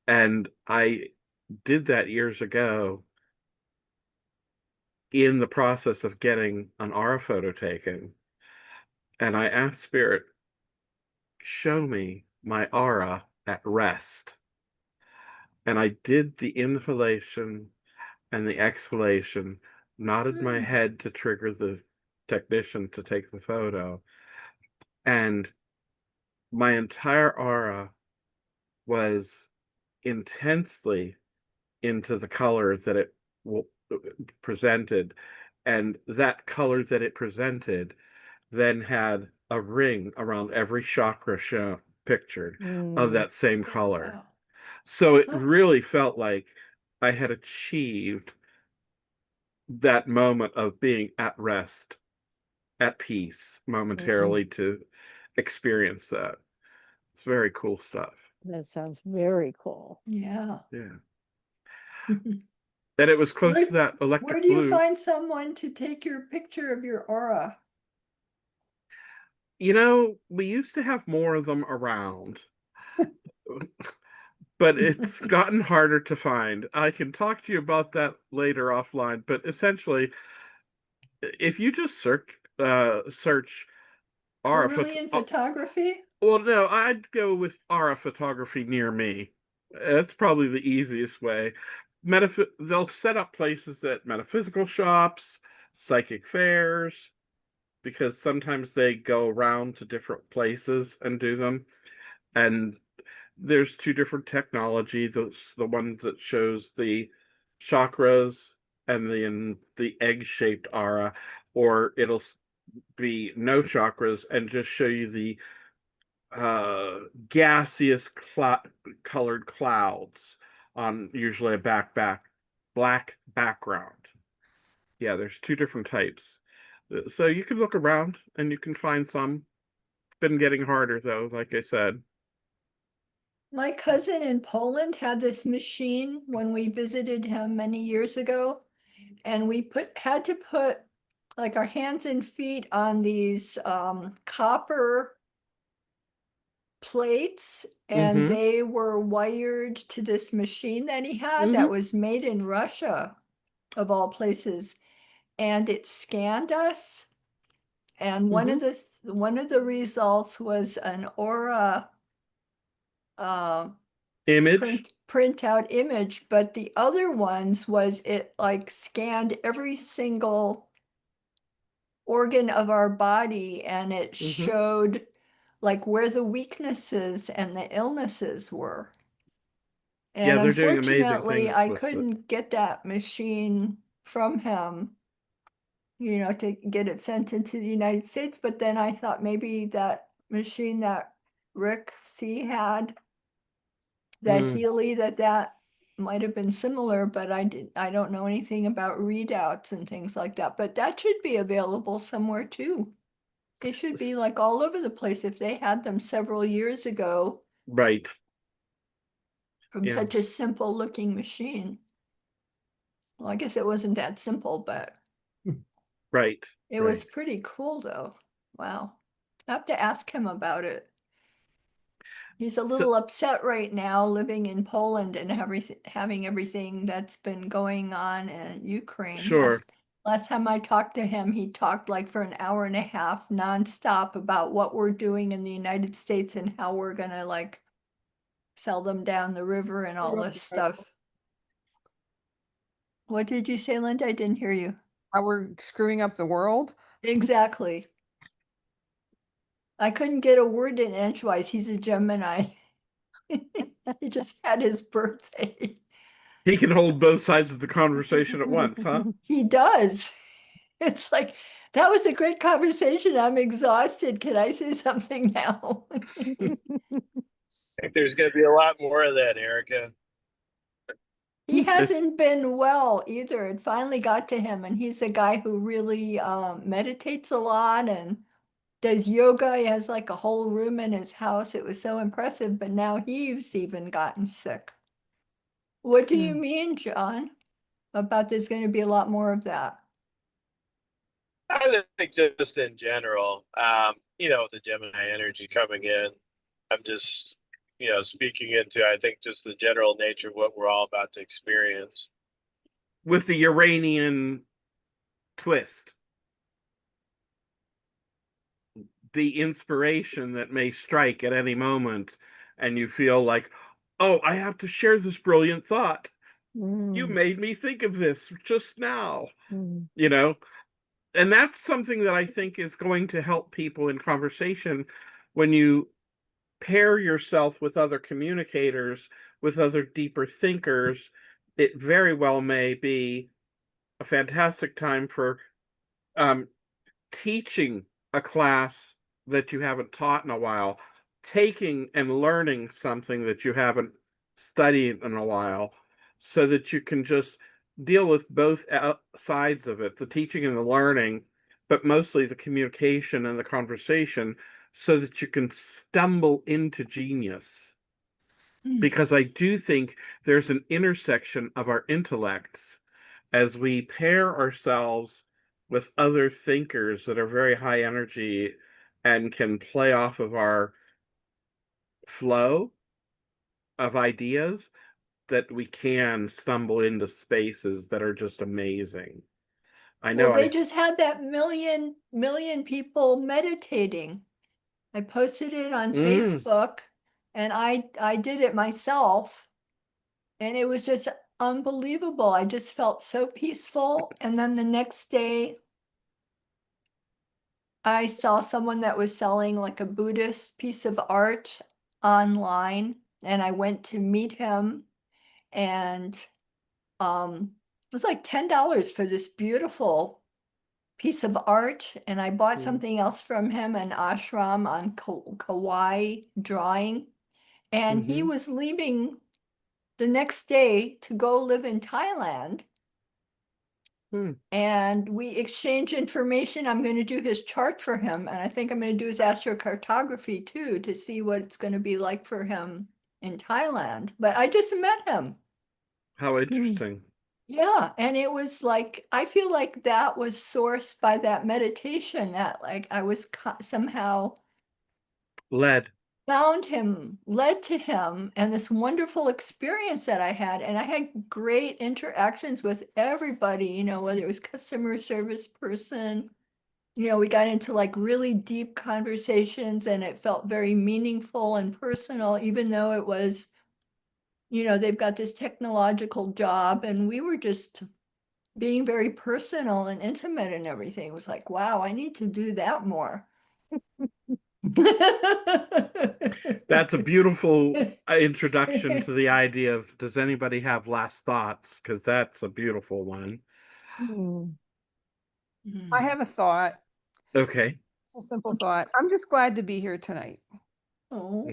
And I did that years ago in the process of getting an aura photo taken. And I asked Spirit, show me my aura at rest. And I did the inhalation and the exhalation, nodded my head to trigger the technician to take the photo. And my entire aura was intensely into the color that it presented. And that color that it presented then had a ring around every chakra pictured of that same color. Wow. So it Huh. really felt like I had achieved that moment of being at rest, at peace momentarily to experience that. It's very cool stuff. That sounds very cool. Yeah. Yeah. And it was close Where, to that where electric do you blue. find someone to take your picture of your aura? You know, we used to have more of them around, but it's gotten harder to find. I can talk to you about that later offline, but essentially, if you just search aura Totally in photography? well, no, I'd go with aura photography near me. That's probably the easiest way. They'll set up places at metaphysical shops, psychic fairs, because sometimes they go around to different places and do them. And there's two different technology. The one that shows the chakras and the egg-shaped aura, or it'll be no chakras and just show you the gaseous colored clouds on usually a black background. Yeah, there's two different types. So you can look around and you can find some. It's been getting harder though, like I said. My cousin in Poland had this machine when we visited him many years ago, and we had to put like our hands and feet on these copper plates, and Mm-hmm. they were wired to this machine that he had that was made in Russia, of all places, and it scanned us. And one of the results was an aura Image. print out image, but the other ones was it like scanned every single organ of our body, and it showed like where the weaknesses and the illnesses were. Yeah, And they're doing amazing unfortunately, things I with it. couldn't get that machine from him, to get it sent into the United States. But then I thought maybe that machine that Rick C had, that Healy, that might have been similar, but I don't know anything about readouts and things like that. But that should be available somewhere too. They should be like all over the place if they had them several years ago Right. from Yeah. such a simple looking machine. Well, I guess it wasn't that simple, but Right. it was pretty cool though. Wow. I have to ask him about it. He's a little upset right now living in Poland and having everything that's been going on in Ukraine. Sure. Last time I talked to him, he talked like for an hour and a half nonstop about what we're doing in the United States and how we're gonna like sell them down the river and all this stuff. What did you say, Linda? I didn't hear you. How we're screwing up the world. Exactly. I couldn't get a word in edgewise. He's a Gemini. He just had his birthday. He can hold both sides of the conversation at once, huh? He does. It's like, that was a great conversation. I'm exhausted. Can I say something now? I think there's going to be a lot more of that, Erica. He hasn't been well either. It finally got to him, and he's a guy who really meditates a lot and does yoga. He has like a whole room in his house. It was so impressive, but now he's even gotten sick. What do you mean, John, about there's going to be a lot more of that? I think just in general, the Gemini energy coming in, I'm just, speaking into, I think, just the general nature of what we're all about to experience. With the Uranian twist. The inspiration that may strike at any moment, and you feel like, oh, I have to share this brilliant thought. You made me think of this just now, and that's something that I think is going to help people in conversation when you pair yourself with other communicators, with other deeper thinkers. It very well may be a fantastic time for teaching a class that you haven't taught in a while, taking and learning something that you haven't studied in a while, so that you can just deal with both sides of it, the teaching and the learning, but mostly the communication and the conversation, so that you can stumble into genius. Because I do think there's an intersection of our intellects as we pair ourselves with other thinkers that are very high energy and can play off of our flow of ideas, that we can stumble into spaces that are just amazing. I know Well, they just had that million people meditating. I posted it on Facebook, and I did it myself, and it was just unbelievable. I just felt so peaceful. And then the next day, I saw someone that was selling like a Buddhist piece of art online, and I went to meet him, and it was like $10 for this beautiful piece of art, and I bought something else from him, an ashram on Kauai drawing, and he was leaving the next day to go live in Thailand. And we exchange information. I'm going to do his chart for him, and I think I'm going to do his astrocartography too, to see what it's going to be like for him in Thailand. But I just met him. How interesting. Yeah, and it was like, I feel like that was sourced by that meditation, that like I was somehow Led to him, and this wonderful experience that I had. And I had great interactions with everybody, whether it was customer service person, we got into like really deep conversations, and it felt very meaningful and personal, even though it was, they've got this technological job, and we were just being very personal and intimate and everything. It was like, wow, I need to do that more. That's a beautiful introduction to the idea of, does anybody have last thoughts? Because that's a beautiful one. I have a thought. Okay. It's a simple thought. I'm just glad to be here tonight. Oh,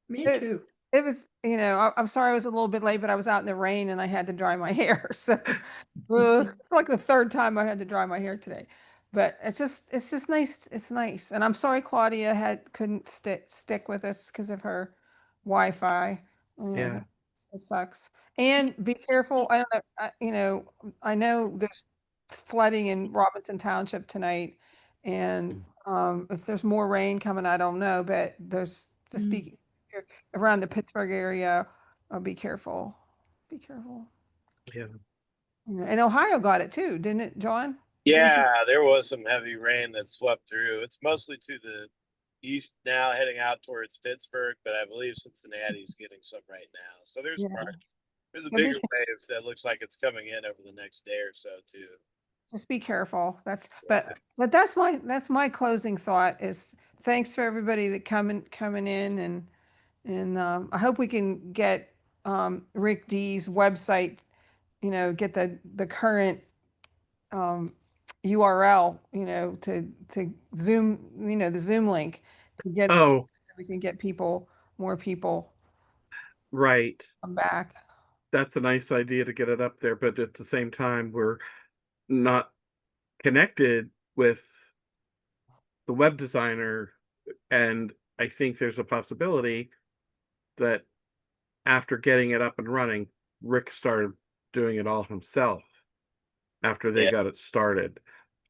me It- too. It was, I'm sorry I was a little bit late, but I was out in the rain and I had to dry my hair. So it's like the third time I had to dry my hair today. But it's just nice. It's nice. And I'm sorry Claudia couldn't stick with us because of her Wi-Fi. Yeah. It sucks. And be careful. I don't know. I know there's flooding in Robinson Township tonight, and if there's more rain coming, I don't know. But there's just be around the Pittsburgh area. Be careful. Be careful. Yeah. And Ohio got it too, didn't it, John? Yeah, there was some heavy rain that swept through. It's mostly to the east now, heading out towards Pittsburgh, but I believe Cincinnati's getting some right now. So there's parts. There's a bigger wave that looks like it's coming in over the next day or so too. Just be careful. But that's my closing thought is thanks for everybody that coming in, And I hope we can get Rick D's website, get the current URL, to Zoom, the Zoom link to get Oh, so we can get more people right. come back. That's a nice idea to get it up there, but at the same time, we're not connected with the web designer, and I think there's a possibility that after getting it up and running, Rick started doing it all himself after they Yeah. got it started.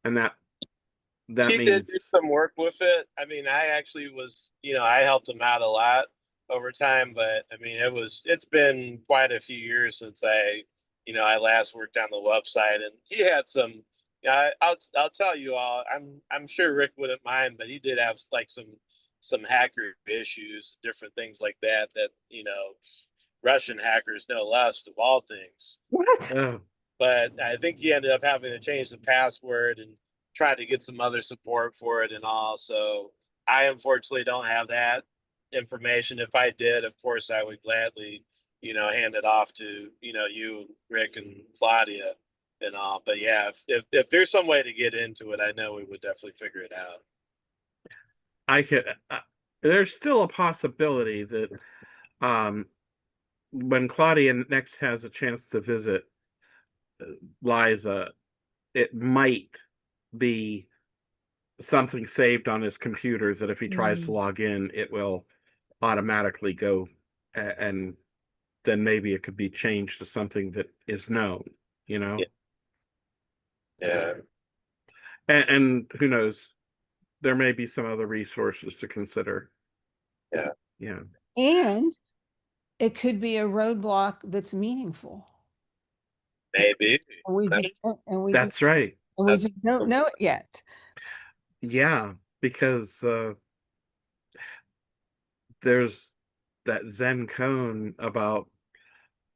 And that He did do means some work with it. I mean, I actually was, I helped him out a lot over time, but I mean, it's been quite a few years since I last worked on the website, and he had some. Yeah, I'll tell you all. I'm sure Rick wouldn't mind, but he did have like some hacker issues, different things like that. Russian hackers, no less, of all things. What? But I think he ended up having to change the password and try to get some other support for it and all. So I unfortunately don't have that information. If I did, of course, I would gladly, hand it off to, you, Rick, and Claudia and all. But yeah, if there's some way to get into it, I know we would definitely figure it out. I could. There's still a possibility that when Claudia next has a chance to visit Liza, it might be something saved on his computer that if he tries to log in, it will automatically go, and then maybe it could be changed to something that is known, you know? Yeah. And who knows, there may be some other resources to consider. Yeah. Yeah. And it could be a roadblock that's meaningful. Maybe. And we just That's right. don't know it yet. Yeah, because there's that Zen cone about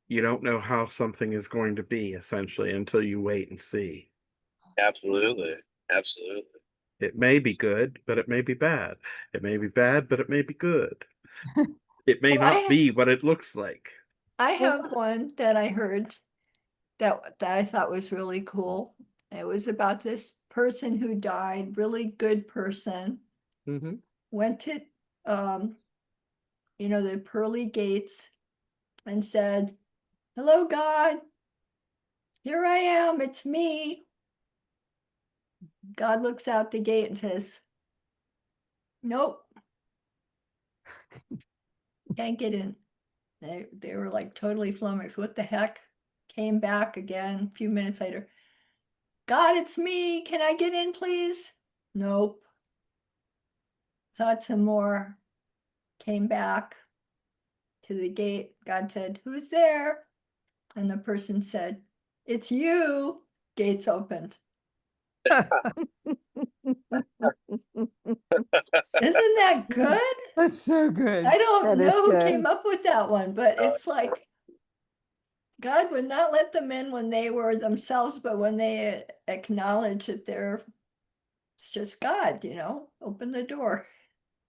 you don't know how something is going to be essentially until you wait and see. Absolutely. Absolutely. It may be good, but it may be bad. It may be bad, but it may be good. It may Well, not be what it looks like. I have one that I heard that I thought was really cool. It was about this person who died, really good person, Mm-hmm. went to the pearly gates and said, "Hello, God, here I am, it's me." God looks out the gate and says, "Nope, can't get in." They were like totally flummoxed. What the heck? Came back again a few minutes later. "God, it's me. Can I get in, please?" "Nope." Thought some more. Came back to the gate. God said, "Who's there?" And the person said, "It's you." Gates opened. Isn't that good? That's so good. I don't That is know who good. came up with that one, but it's like God would not let them in when they were themselves, but when they acknowledge that it's just God, open the door.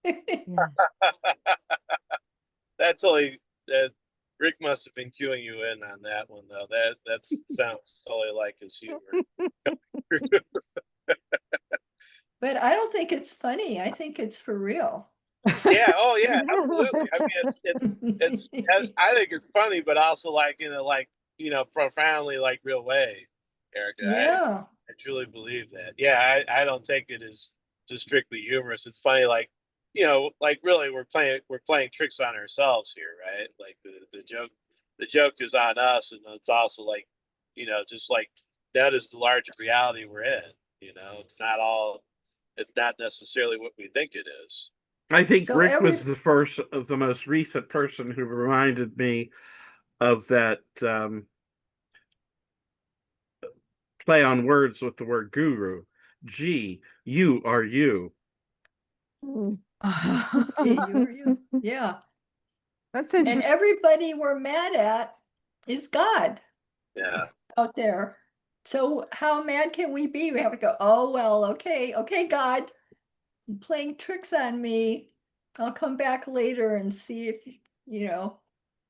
Yeah. That's only that Rick must have been cueing you in on that one though. That sounds totally like his humor. But I don't think it's funny. I think it's for real. Yeah. Oh yeah. Absolutely. I mean, it's. I think it's funny, but also like in a profoundly like real way, Erica. Yeah. I truly believe that. Yeah. I don't take it as just strictly humorous. It's funny, like like really we're playing tricks on ourselves here, right? Like the joke is on us, and it's also like just like that is the larger reality we're in. It's not necessarily what we think it is. I think So Rick was the most recent person who reminded me of that play on words with the word guru. G, you are you. Mm. you. Yeah. That's And interesting. everybody we're mad at is God Yeah. out there. So how mad can we be? We have to go, "Oh, well, okay, God, you're playing tricks on me. I'll come back later and see if, you know,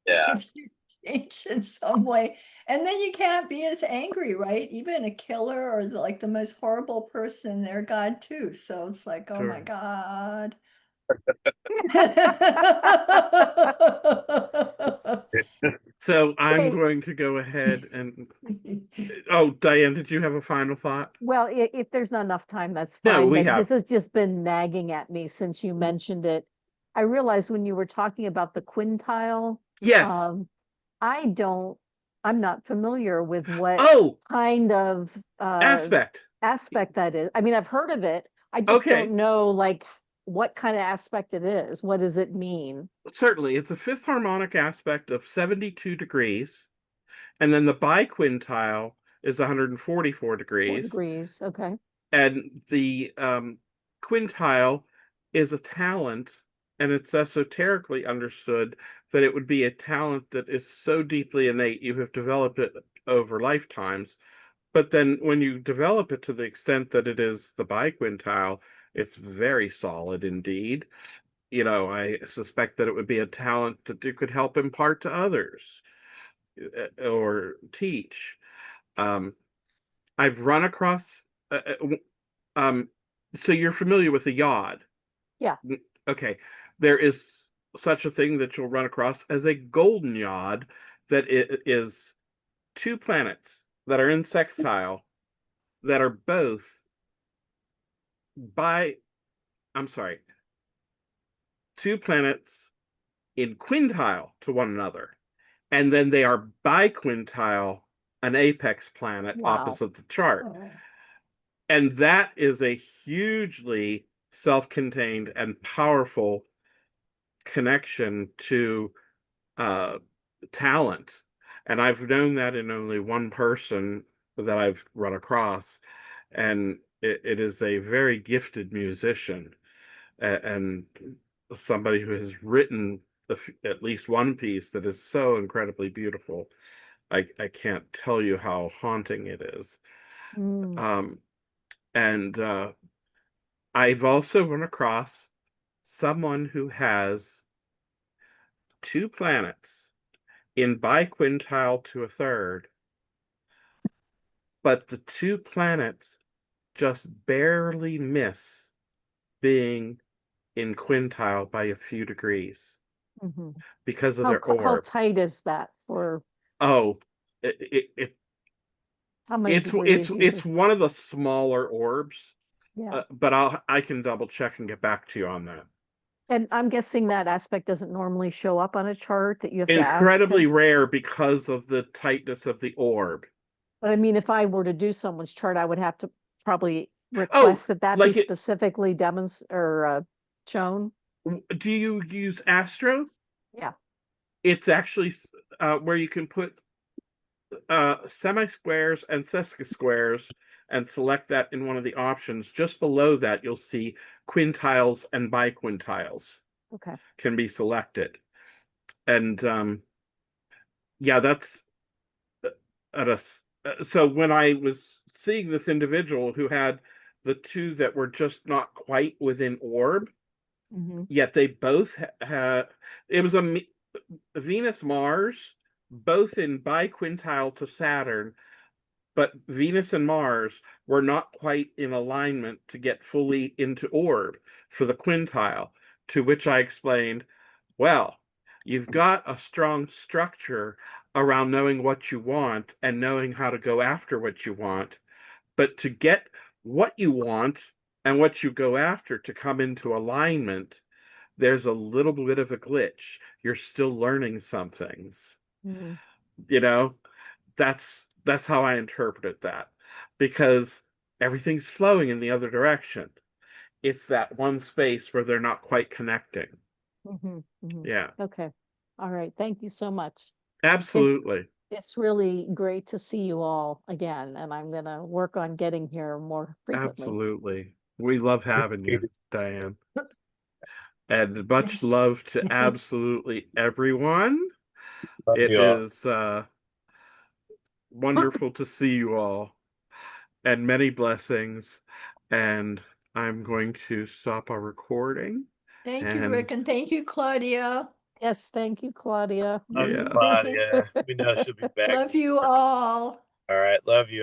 Yeah. if you change in some way. And then you can't be as angry, right? Even a killer or like the most horrible person, they're God too. So it's like, oh my Sure. God. So I'm Hey. going to go ahead and oh, Diane, did you have a final thought? Well, if there's not enough time, that's No, fine, we but have. this has just been nagging at me since you mentioned it. I realized when you were talking about the quintile, Yes. I don't, I'm not familiar with what Oh, kind of aspect. aspect that is. I mean, I've heard of it. I just Okay. don't know like what kind of aspect it is. What does it mean? Certainly, it's a fifth harmonic aspect of 72 degrees, and then the biquintile is 144 4 degrees, degrees. Okay. and the quintile is a talent, and it's esoterically understood that it would be a talent that is so deeply innate you have developed it over lifetimes. But then when you develop it to the extent that it is the biquintile, it's very solid indeed. You know, I suspect that it would be a talent that you could help impart to others or teach. Um, I've run across, um, so you're familiar with the yod. Yeah. Okay. There is such a thing that you'll run across as a golden yod that it is two planets that are in sextile that are both by, I'm sorry, two planets in quintile to one another. And then they are biquintile, an apex planet Wow. opposite the chart. Oh. And that is a hugely self-contained and powerful connection to uh, talent. And I've known that in only one person that I've run across. And it is a very gifted musician and somebody who has written at least one piece that is so incredibly beautiful. I can't tell you how haunting it is. Mm. Um, and I've also run across someone who has two planets in biquintile to a third, but the two planets just barely miss being in quintile by a few degrees Mhm. because of How their how orb. tight is that for Oh, how many it's degrees it's usually? one of the smaller orbs, Yeah. but I can double check and get back to you on that. And I'm guessing that aspect doesn't normally show up on a chart that you have to ask to, Incredibly rare because of the tightness of the orb. but I mean, if I were to do someone's chart, I would have to probably Oh, request that that be like it, specifically demonstrated or shown. do you use Astro? Yeah. It's actually where you can put semi-squares and sesqui-squares and select that in one of the options. Just below that, you'll see quintiles and biquintiles Okay. can be selected. And yeah, that's at a so when I was seeing this individual who had the two that were just not quite within orb, Mm-hmm. yet they both had it was a Venus Mars, both in biquintile to Saturn, but Venus and Mars were not quite in alignment to get fully into orb for the quintile, to which I explained, well, you've got a strong structure around knowing what you want and knowing how to go after what you want, but to get what you want and what you go after to come into alignment, there's a little bit of a glitch. You're still learning some things. Mm-hmm. You know, that's how I interpreted that because everything's flowing in the other direction. It's that one space where they're not quite connecting. Mm-hmm. Mm-hmm. Yeah, Okay. All right. Thank you so much. It absolutely. it's really great to see you all again, and I'm gonna work on getting here more frequently. Absolutely. We love having you, Diane. And much Yes. love to absolutely everyone. Love It you all. is wonderful to see you all and many blessings. And I'm going to stop our recording Thank you, And- Rick, and thank you, Claudia. Yes, thank you, Claudia. Love you, Yeah. Claudia. We know she'll be back. Love you all. All right. Love you.